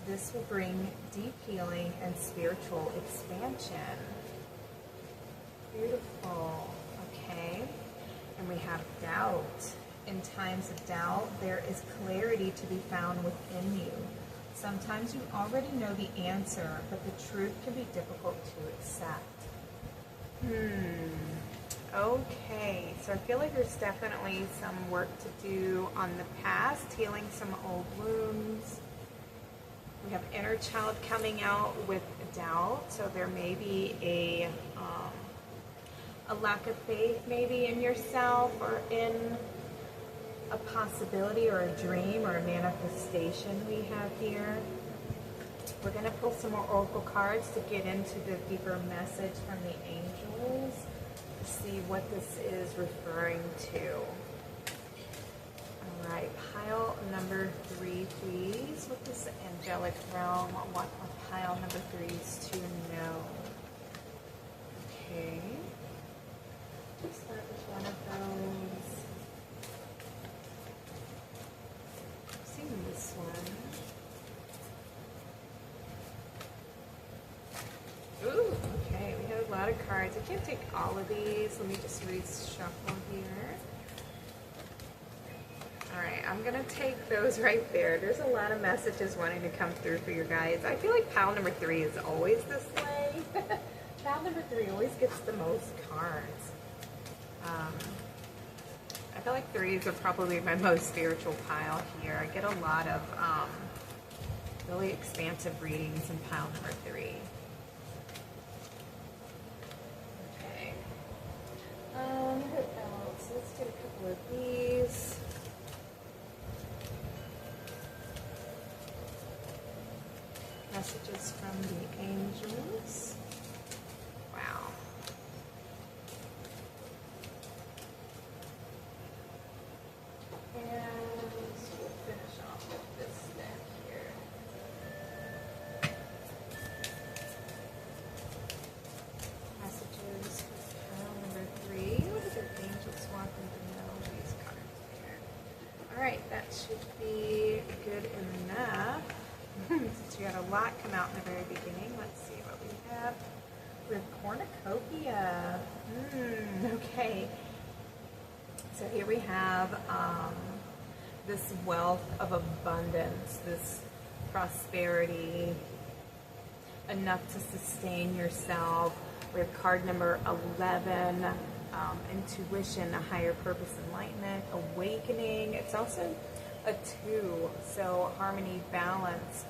This will bring deep healing and spiritual expansion. Beautiful. Okay. And we have doubt. In times of doubt, there is clarity to be found within you. Sometimes you already know the answer, but the truth can be difficult to accept. Okay, so I feel like there's definitely some work to do on the past, healing some old wounds. We have inner child coming out with doubt, so there may be a lack of faith maybe in yourself or in a possibility or a dream or a manifestation we have here. We're going to pull some more oracle cards to get into the deeper message from the angels to see what this is referring to. All right, pile number 3, please. What does the angelic realm want pile number 3s to know? Okay. Let's start with one of those. I've seen this one. Ooh, okay, we have a lot of cards. I can't take all of these. Let me just reshuffle here. Alright, I'm going to take those right there. There's a lot of messages wanting to come through for you guys. I feel like pile number 3 is always this way. Child number 3 always gets the most cards. I feel like 3s are probably my most spiritual pile here. I get a lot of really expansive readings in pile number 3. Okay. What else? Let's do a couple of these. Messages from the angels. Wow. And so we'll finish off with this deck here. Messages for pile number 3. What do the angels want them to know? These cards here. Alright, that should be good enough. Since we had a lot come out in the very beginning, let's see what we have. We have cornucopia. Okay. So here we have this wealth of abundance, this prosperity, enough to sustain yourself. We have card number 11, intuition, a higher purpose, enlightenment, awakening. It's also a 2, so harmony, balance,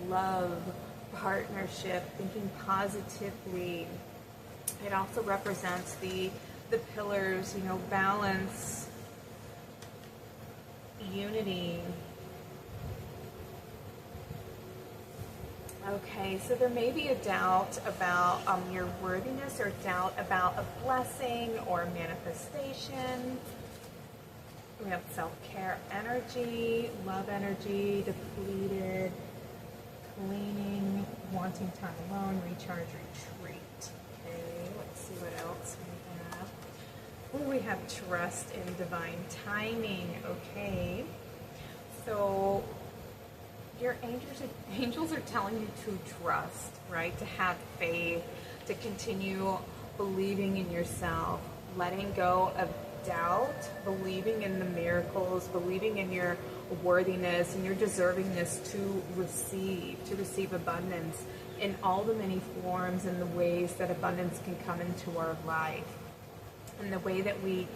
love, partnership, thinking positively. It also represents the pillars, you know, balance, unity. Okay, so there may be a doubt about your worthiness, or doubt about a blessing or manifestation. We have self-care energy, love energy, depleted, cleaning, wanting time alone, recharge, retreat. Okay, let's see what else we have. Oh, we have trust in divine timing. Okay, so your angels are telling you to trust, right? To have faith, to continue believing in yourself, letting go of doubt, believing in the miracles, believing in your worthiness and your deservingness to receive abundance in all the many forms and the ways that abundance can come into our life. And the way that we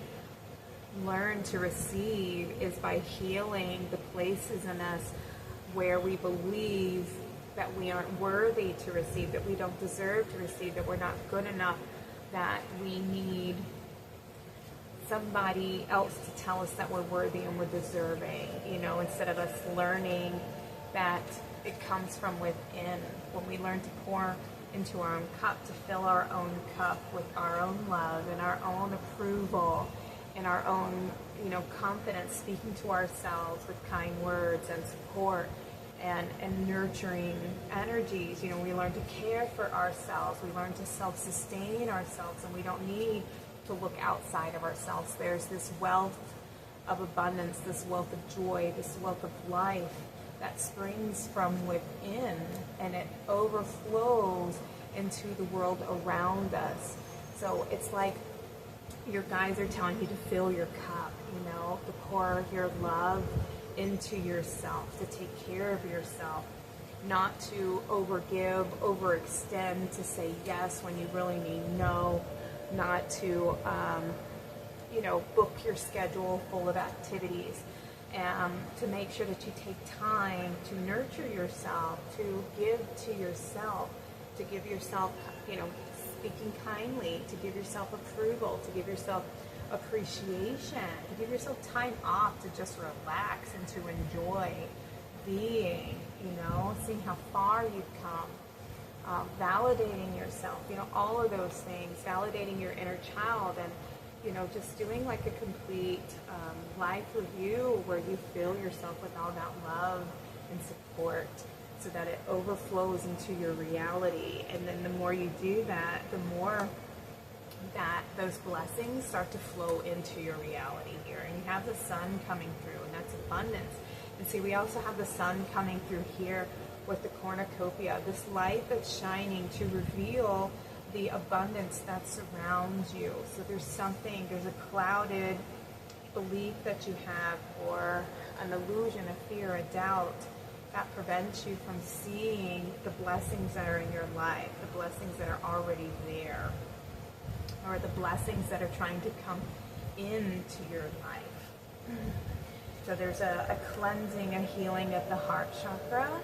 learn to receive is by healing the places in us where we believe that we aren't worthy to receive, that we don't deserve to receive, that we're not good enough, that we need somebody else to tell us that we're worthy and we're deserving, you know, instead of us learning that it comes from within. When we learn to pour into our own cup, to fill our own cup with our own love and our own approval and our own, you know, confidence, speaking to ourselves with kind words and support and nurturing energies. You know, we learn to care for ourselves, we learn to self-sustain ourselves, and we don't need to look outside of ourselves. There's this wealth of abundance, this wealth of joy, this wealth of life that springs from within, and it overflows into the world around us. So it's like your guides are telling you to fill your cup, you know, to pour your love into yourself, to take care of yourself, not to overgive, overextend, to say yes when you really mean no, not to, you know, book your schedule full of activities, and to make sure that you take time to nurture yourself, to give to yourself, to give yourself, you know, speaking kindly, to give yourself approval, to give yourself appreciation, to give yourself time off to just relax and to enjoy being, you know, seeing how far you've come, validating yourself, you know, all of those things, validating your inner child, and, you know, just doing like a complete life review where you fill yourself with all that love and support so that it overflows into your reality. And then the more you do that, the more that those blessings start to flow into your reality here. And you have the sun coming through, and that's abundance. And see, we also have the sun coming through here with the cornucopia, this light that's shining to reveal the abundance that surrounds you. So there's a clouded belief that you have, or an illusion, a fear, a doubt that prevents you from seeing the blessings that are in your life, the blessings that are already there, or the blessings that are trying to come into your life. So there's a cleansing, a healing of the heart chakra,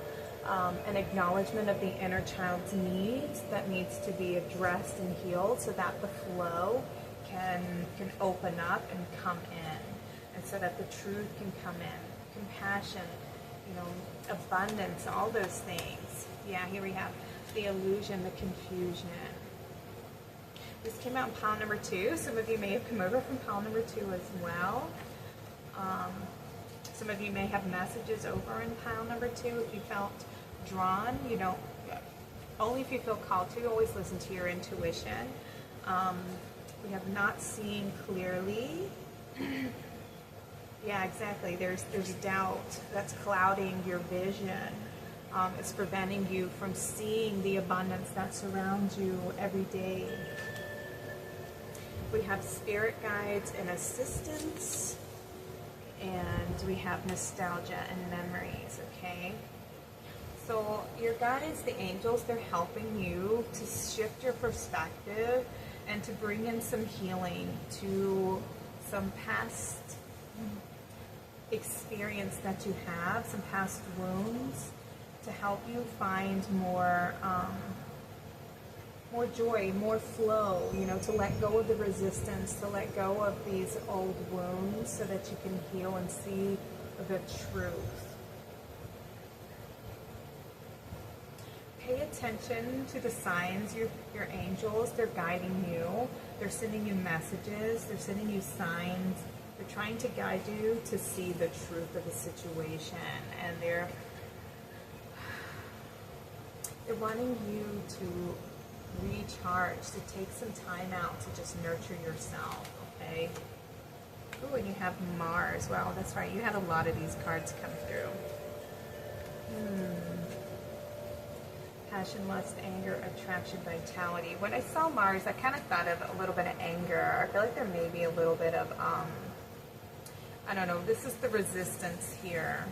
an acknowledgement of the inner child's needs that needs to be addressed and healed so that the flow can open up and come in, and so that the truth can come in. Compassion, abundance, all those things. Yeah, here we have the illusion, the confusion. This came out in pile number 2. Some of you may have come over from pile number 2 as well. Some of you may have messages over in pile number 2 if you felt drawn. Only if you feel called to. Always listen to your intuition. We have not seen clearly. Yeah, exactly. There's doubt that's clouding your vision. It's preventing you from seeing the abundance that surrounds you every day. We have spirit guides and assistance, and we have nostalgia and memories, okay? So your guides, the angels, they're helping you to shift your perspective and to bring in some healing to some past experience that you have, some past wounds, to help you find more joy, more flow, to let go of the resistance, to let go of these old wounds so that you can heal and see the truth. Pay attention to the signs. Your angels, they're guiding you. They're sending you messages. They're sending you signs. They're trying to guide you to see the truth of the situation. And they're wanting you to recharge, to take some time out to just nurture yourself, okay? Ooh, and you have Mars. Wow, that's right. You had a lot of these cards come through. Passion, lust, anger, attraction, vitality. When I saw Mars, I kind of thought of a little bit of anger. I feel like there may be a little bit of, I don't know, this is the resistance here.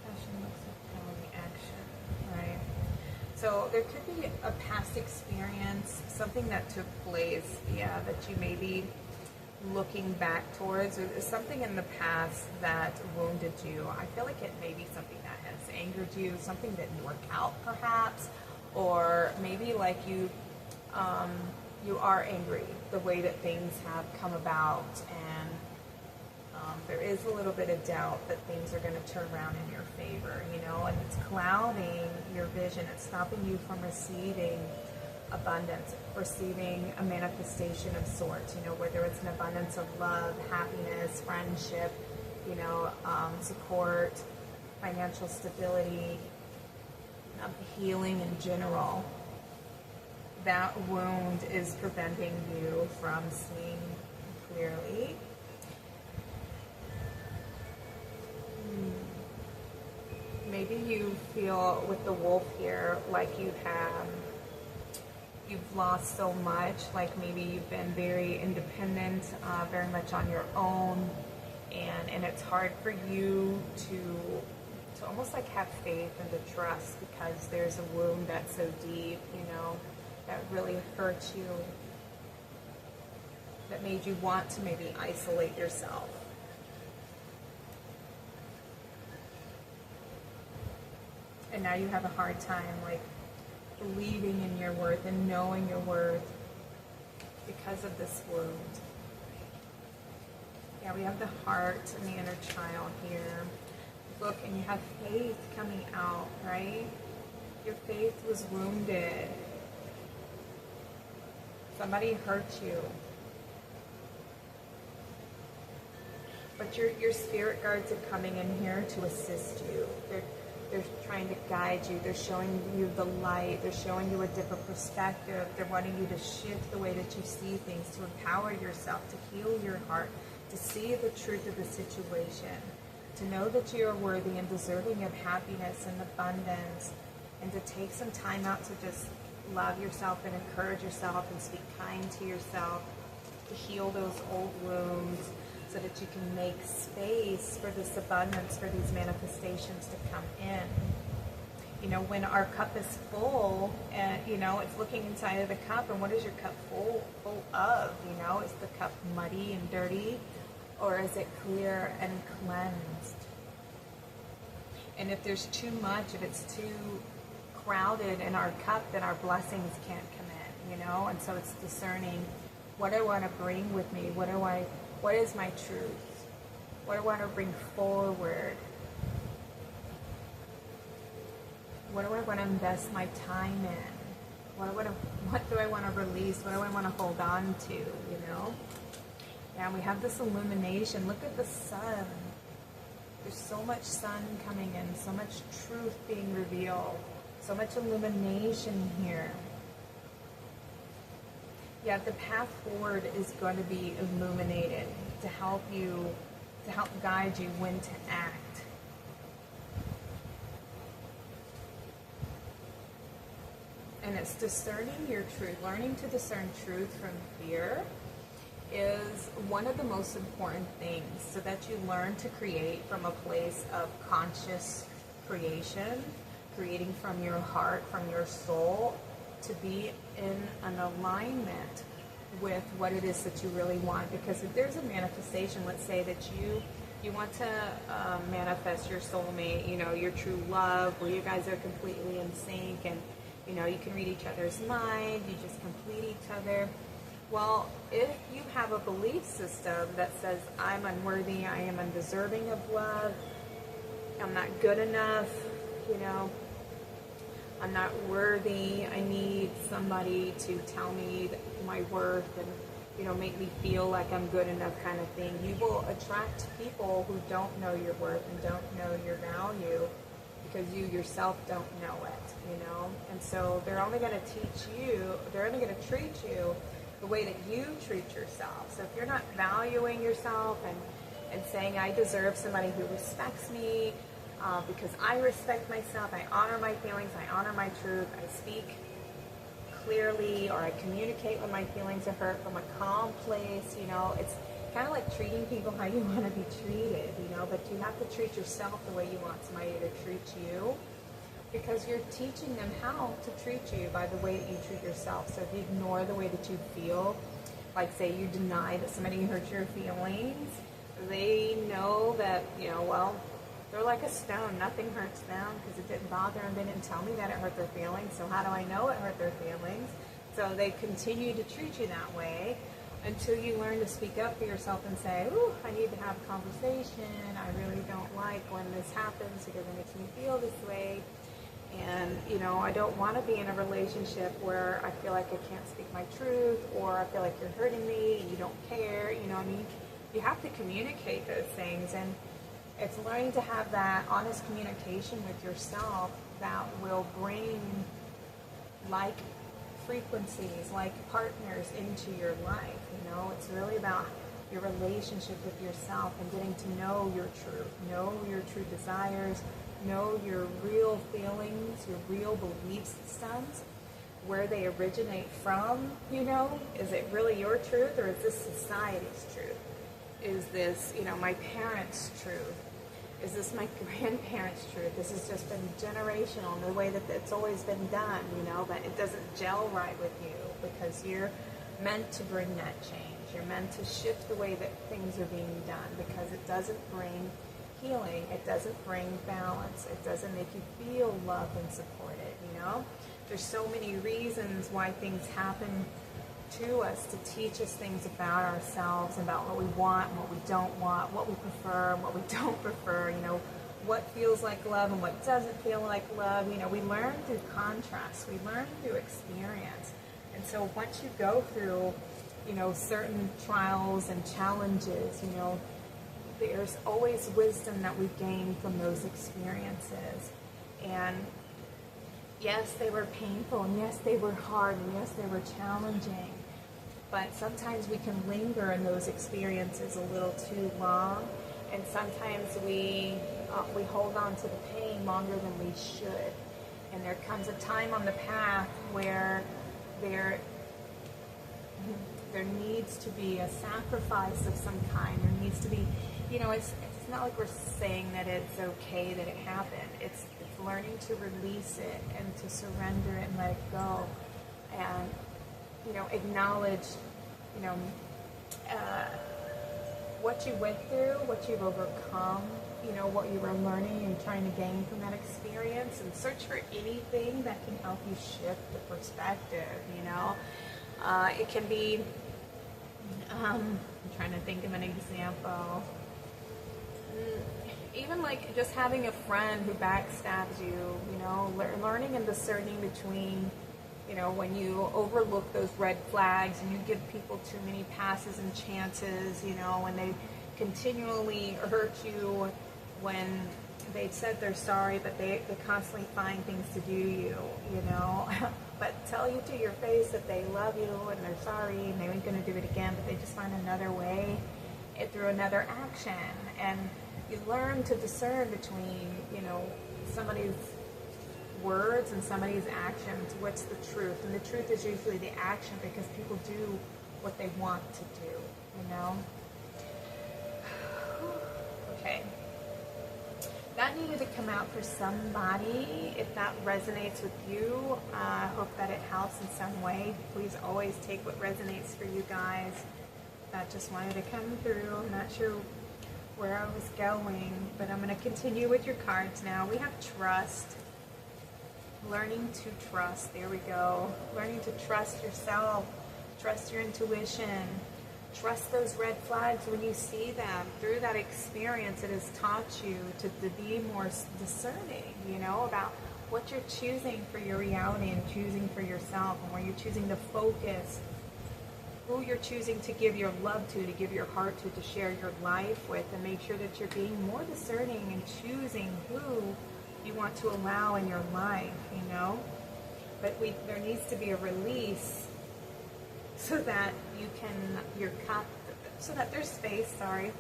Passion, lust, vitality, action, right? So there could be a past experience, something that took place, yeah, that you may be looking back towards, or something in the past that wounded you. I feel like it may be something that has angered you, something that didn't work out perhaps, or maybe like you are angry the way that things have come about, and there is a little bit of doubt that things are going to turn around in your favor, and it's clouding your vision. It's stopping you from receiving abundance, receiving a manifestation of sorts, whether it's an abundance of love, happiness, friendship, support, financial stability, healing in general. That wound is preventing you from seeing clearly. Maybe you feel with the wolf here like you've lost so much, like maybe you've been very independent, very much on your own, and it's hard for you to almost like have faith and to trust, because there's a wound that's so deep, that really hurt you, that made you want to maybe isolate yourself. And now you have a hard time, like, believing in your worth and knowing your worth because of this wound. Yeah, we have the heart and the inner child here. Look, and you have faith coming out, right? Your faith was wounded. Somebody hurt you. But your spirit guides are coming in here to assist you. They're trying to guide you. They're showing you the light. They're showing you a different perspective. They're wanting you to shift the way that you see things, to empower yourself, to heal your heart, to see the truth of the situation, to know that you are worthy and deserving of happiness and abundance, and to take some time out to just love yourself and encourage yourself and speak kind to yourself, to heal those old wounds, so that you can make space for this abundance, for these manifestations to come in. You know, when our cup is full, and you know, it's looking inside of the cup, and what is your cup full of? You know, is the cup muddy and dirty, or is it clear and cleansed? And if there's too much, if it's too crowded in our cup, then our blessings can't come in, you know? And so it's discerning, what do I want to bring with me? What is my truth? What do I want to bring forward? What do I want to invest my time in? What do I want to release? What do I want to hold on to, you know? Yeah, we have this illumination. Look at the sun. There's so much sun coming in, so much truth being revealed, so much illumination here. Yeah, the path forward is going to be illuminated to help you, to help guide you when to act. And it's discerning your truth. Learning to discern truth from fear is one of the most important things, so that you learn to create from a place of conscious creation, creating from your heart, from your soul, to be in an alignment with what it is that you really want. Because if there's a manifestation, let's say that you want to manifest your soulmate, you know, your true love, where you guys are completely in sync, and you know, you can read each other's mind, you just complete each other. Well, if you have a belief system that says, I'm unworthy, I am undeserving of love, I'm not good enough, you know, I'm not worthy, I need somebody to tell me my worth and, you know, make me feel like I'm good enough kind of thing, you will attract people who don't know your worth and don't know your value, because you yourself don't know it, you know. And so they're only going to teach you, they're only going to treat you the way that you treat yourself. So if you're not valuing yourself and saying, I deserve somebody who respects me, because I respect myself, I honor my feelings, I honor my truth, I speak clearly, or I communicate when my feelings are hurt from a calm place, you know, it's kind of like treating people how you want to be treated, you know, but you have to treat yourself the way you want somebody to treat you, because you're teaching them how to treat you by the way that you treat yourself. So if you ignore the way that you feel, like say you deny that somebody hurt your feelings, they know that, you know, well, they're like a stone, nothing hurts them because it didn't bother them, they didn't tell me that it hurt their feelings, so how do I know it hurt their feelings? So they continue to treat you that way, until you learn to speak up for yourself and say, ooh, I need to have a conversation. I really don't like when this happens because it makes me feel this way. And, you know, I don't want to be in a relationship where I feel like I can't speak my truth, or I feel like you're hurting me and you don't care. You know what I mean? You have to communicate those things. And it's learning to have that honest communication with yourself that will bring like frequencies, like partners into your life. You know, it's really about your relationship with yourself and getting to know your truth, know your true desires, know your real feelings, your real belief systems, where they originate from. You know, is it really your truth, or is this society's truth? Is this, you know, my parents' truth? Is this my grandparents' truth? This has just been generational, the way that it's always been done, you know, but it doesn't gel right with you, because you're meant to bring that change. You're meant to shift the way that things are being done, because it doesn't bring healing. It doesn't bring balance. It doesn't make you feel loved and supported, you know. There's so many reasons why things happen to us to teach us things about ourselves, about what we want and what we don't want, what we prefer and what we don't prefer, you know, what feels like love and what doesn't feel like love. You know, we learn through contrast, we learn through experience. And so once you go through, you know, certain trials and challenges, you know, there's always wisdom that we gain from those experiences. And yes, they were painful, and yes, they were hard, and yes, they were challenging. But sometimes we can linger in those experiences a little too long, and sometimes we hold on to the pain longer than we should. And there comes a time on the path where there needs to be a sacrifice of some kind. There needs to be, you know, it's not like we're saying that it's okay that it happened. It's learning to release it and to surrender it and let it go, and acknowledge what you went through, what you've overcome, what you were learning and trying to gain from that experience, and search for anything that can help you shift the perspective. It can be, I'm trying to think of an example. Even like just having a friend who backstabs you, learning and discerning between, when you overlook those red flags and you give people too many passes and chances, when they continually hurt you, when they've said they're sorry, but they constantly find things to do you, but tell you to your face that they love you and they're sorry and they ain't going to do it again, but they just find another way through another action. And you learn to discern between, somebody's words and somebody's actions. What's the truth? And the truth is usually the action, because people do what they want to do, Okay. That needed to come out for somebody. If that resonates with you, I hope that it helps in some way. Please always take what resonates for you guys. That just wanted to come through. I'm not sure where I was going, but I'm going to continue with your cards now. We have trust. Learning to trust. There we go. Learning to trust yourself. Trust your intuition. Trust those red flags when you see them. Through that experience, it has taught you to be more discerning, about what you're choosing for your reality and choosing for yourself, and where you're choosing to focus, who you're choosing to give your love to give your heart to share your life with, and make sure that you're being more discerning and choosing who you want to allow in your life, But there needs to be a release so that so that there's space, There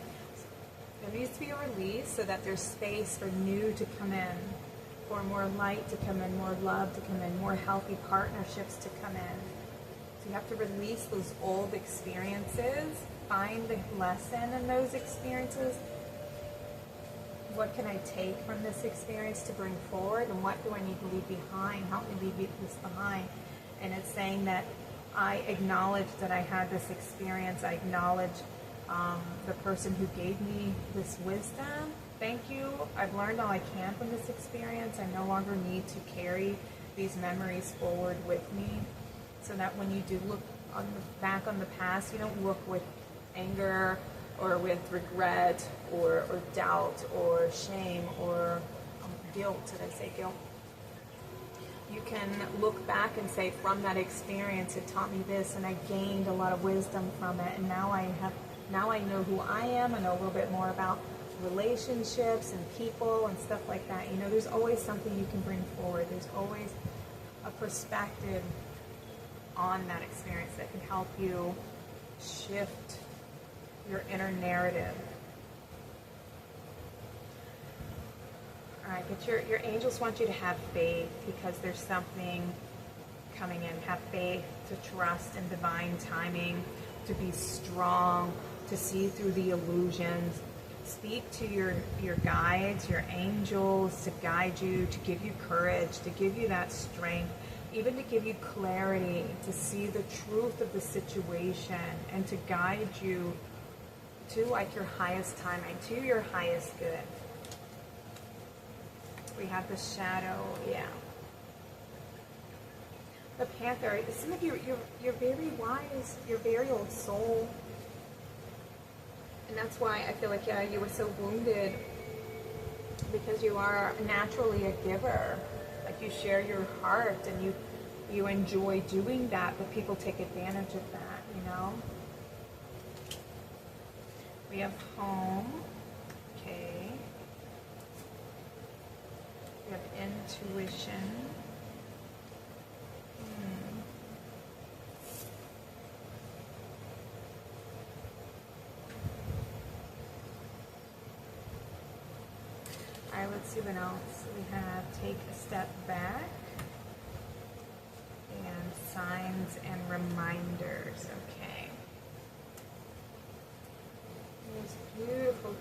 needs to be a release so that there's space for new to come in, for more light to come in, more love to come in, more healthy partnerships to come in. So you have to release those old experiences, find the lesson in those experiences. What can I take from this experience to bring forward, and what do I need to leave behind? Help me leave this behind. And it's saying that I acknowledge that I had this experience. I acknowledge the person who gave me this wisdom. Thank you. I've learned all I can from this experience. I no longer need to carry these memories forward with me, so that when you do look back on the past, you don't look with anger or with regret or doubt or shame or guilt. Did I say guilt? You can look back and say, from that experience, it taught me this, and I gained a lot of wisdom from it, and now I know who I am. I know a little bit more about relationships and people and stuff like that. There's always something you can bring forward. There's always a perspective on that experience that can help you shift your inner narrative. All right, but your angels want you to have faith, because there's something coming in. Have faith, to trust in divine timing, to be strong, to see through the illusions. Speak to your guides, your angels, to guide you, to give you courage, to give you that strength, even to give you clarity, to see the truth of the situation, and to guide you to your highest timing, to your highest good. We have the shadow, The Panther. It seems like you're very wise. You're very old soul, and that's why I feel like you were so wounded, because you are naturally a giver. Like, you share your heart, and you enjoy doing that, but people take advantage of that. We have home. Okay. We have intuition. All right, let's see what else we have. Take a step back. And signs and reminders. Okay. There's beautiful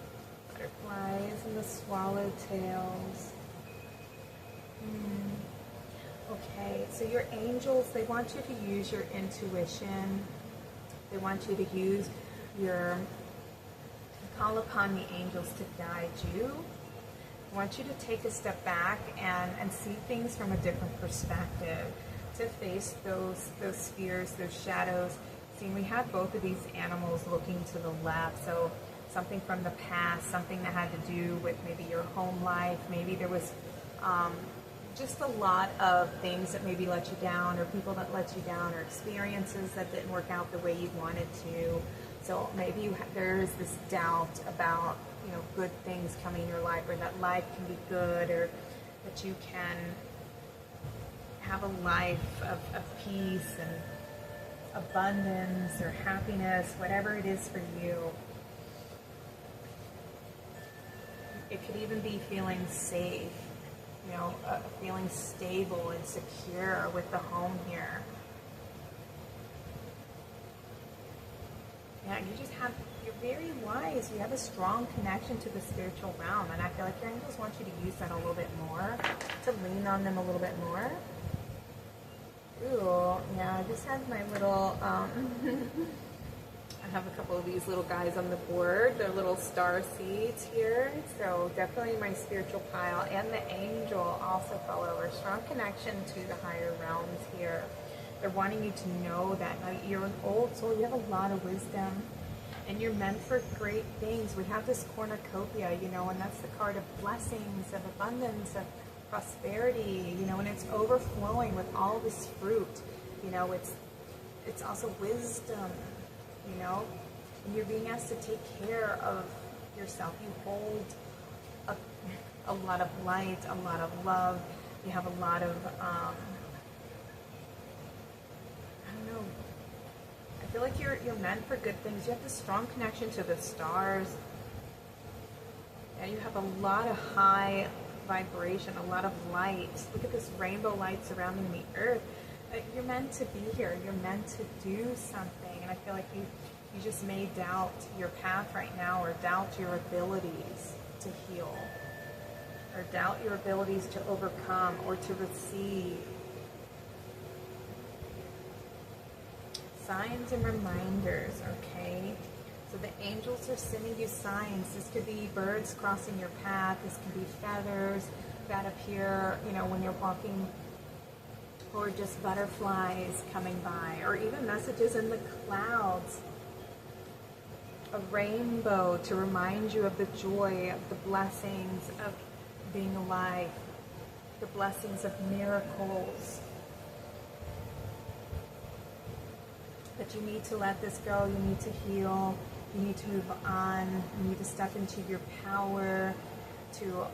butterflies and the swallowtails. Okay, so your angels, they want you to use your intuition. They want you to use call upon the angels to guide you. I want you to take a step back and see things from a different perspective, to face those fears, those shadows. See, we had both of these animals looking to the left, so something from the past, something that had to do with maybe your home life. Maybe there was just a lot of things that maybe let you down, or people that let you down, or experiences that didn't work out the way you wanted to. So maybe there is this doubt about, good things coming in your life, or that life can be good, or that you can have a life of peace and abundance or happiness, whatever it is for you. It could even be feeling safe, feeling stable and secure with the home here. Yeah, you're very wise. You have a strong connection to the spiritual realm, and I feel like your angels want you to use that a little bit more, to lean on them a little bit more. Ooh, yeah, I just have my little, I have a couple of these little guys on the board. They're little star seeds here. So definitely my spiritual pile and the angel also follow a strong connection to the higher realms here. They're wanting you to know that you're an old soul. You have a lot of wisdom, and you're meant for great things. We have this cornucopia, and that's the card of blessings, of abundance, of prosperity, and it's overflowing with all this fruit. It's also wisdom, and you're being asked to take care of yourself. You hold a lot of light, a lot of love. You have a lot of, I feel like you're meant for good things. You have this strong connection to the stars. And you have a lot of high vibration, a lot of light. Look at this rainbow light surrounding the earth. You're meant to be here. You're meant to do something. And I feel like you just may doubt your path right now, or doubt your abilities to heal, or doubt your abilities to overcome or to receive. Signs and reminders, okay? So the angels are sending you signs. This could be birds crossing your path. This could be feathers that appear, when you're walking, or just butterflies coming by, or even messages in the clouds. A rainbow to remind you of the joy, of the blessings of being alive, the blessings of miracles. That you need to let this go, you need to heal, you need to move on, you need to step into your power, to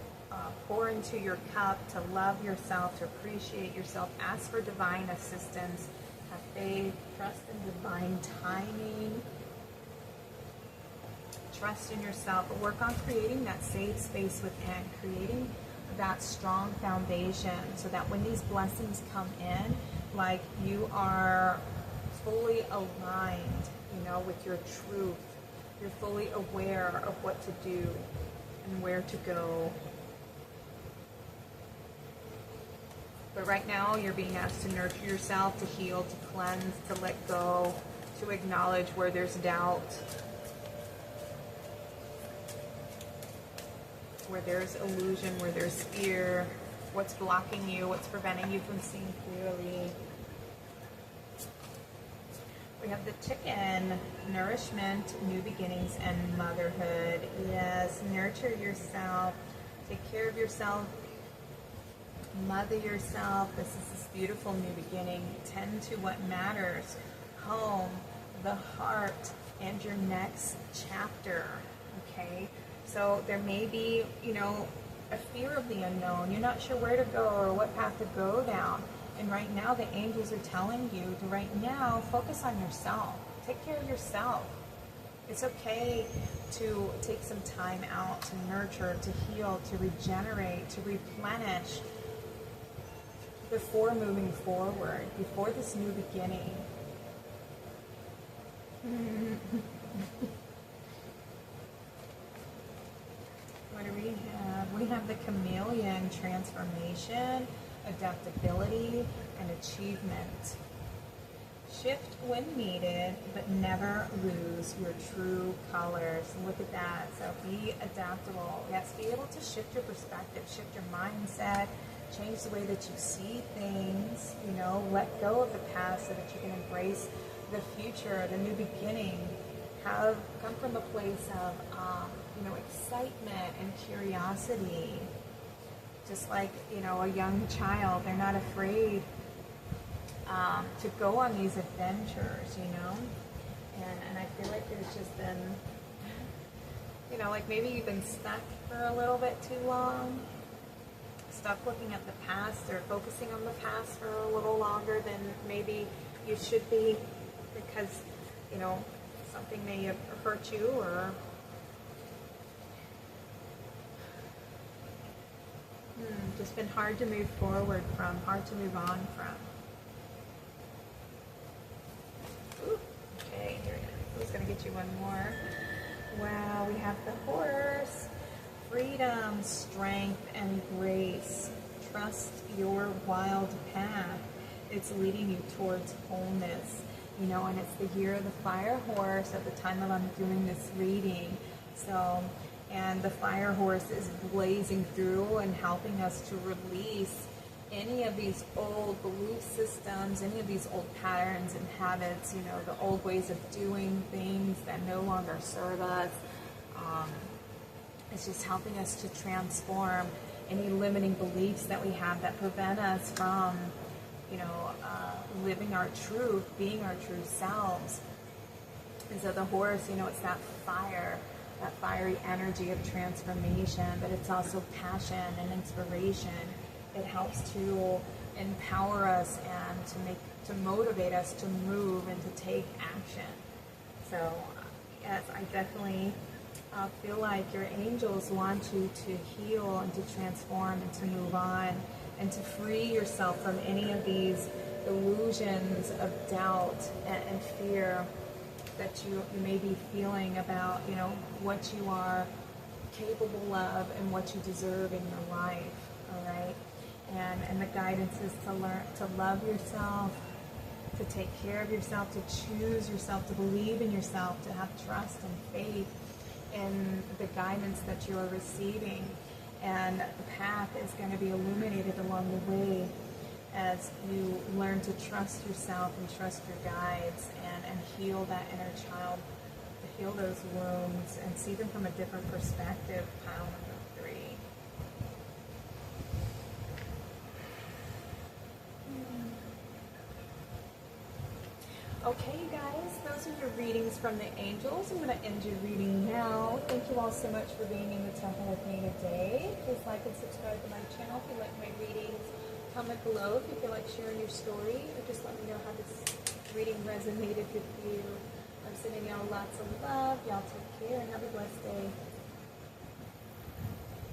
pour into your cup, to love yourself, to appreciate yourself, ask for divine assistance, have faith, trust in divine timing, trust in yourself, but work on creating that safe space within, creating that strong foundation, so that when these blessings come in, like you are fully aligned, with your truth. You're fully aware of what to do and where to go. But right now, you're being asked to nurture yourself, to heal, to cleanse, to let go, to acknowledge where there's doubt, where there's illusion, where there's fear, what's blocking you, what's preventing you from seeing clearly. We have the chicken, nourishment, new beginnings, and motherhood. Yes, nurture yourself, take care of yourself, mother yourself. This is this beautiful new beginning. Tend to what matters, home, the heart, and your next chapter, okay? So there may be, a fear of the unknown. You're not sure where to go or what path to go down. And right now, the angels are telling you to right now focus on yourself. Take care of yourself. It's okay to take some time out to nurture, to heal, to regenerate, to replenish before moving forward, before this new beginning. What do we have? We have the chameleon, transformation, adaptability, and achievement. Shift when needed, but never lose your true colors. Look at that. So be adaptable. Yes, be able to shift your perspective, shift your mindset, change the way that you see things, you know, let go of the past so that you can embrace the future, the new beginning. Come from a place of, you know, excitement and curiosity. Just like, you know, a young child, they're not afraid to go on these adventures, you know. And I feel like there's just been, you know, like maybe you've been stuck for a little bit too long, stuck looking at the past or focusing on the past for a little longer than maybe you should be, because, you know, something may have hurt you, or just been hard to move forward from, hard to move on from. Ooh, okay, here it is. Who's going to get you one more? Wow, we have the horse. Freedom, strength, and grace. Trust your wild path. It's leading you towards wholeness. You know, and it's the year of the fire horse at the time that I'm doing this reading. So, and the fire horse is blazing through and helping us to release any of these old belief systems, any of these old patterns and habits, you know, the old ways of doing things that no longer serve us. It's just helping us to transform any limiting beliefs that we have that prevent us from, you know, living our truth, being our true selves. And so the horse, you know, it's that fire, that fiery energy of transformation, but it's also passion and inspiration. It helps to empower us and to motivate us to move and to take action. So yes, I definitely feel like your angels want you to heal and to transform and to move on and to free yourself from any of these illusions of doubt and fear that you may be feeling about, you know, what you are capable of and what you deserve in your life. All right. And the guidance is to learn to love yourself, to take care of yourself, to choose yourself, to believe in yourself, to have trust and faith in the guidance that you are receiving. And the path is going to be illuminated along the way as you learn to trust yourself and trust your guides and heal that inner child, to heal those wounds and see them from a different perspective. Pile number 3. Okay, you guys, those are your readings from the angels. I'm going to end your reading now. Thank you all so much for being in the temple with me today. Please like and subscribe to my channel if you like my readings. Comment below if you feel like sharing your story, or just let me know how this reading resonated with you. I'm sending y'all lots of love. Y'all take care and have a blessed day.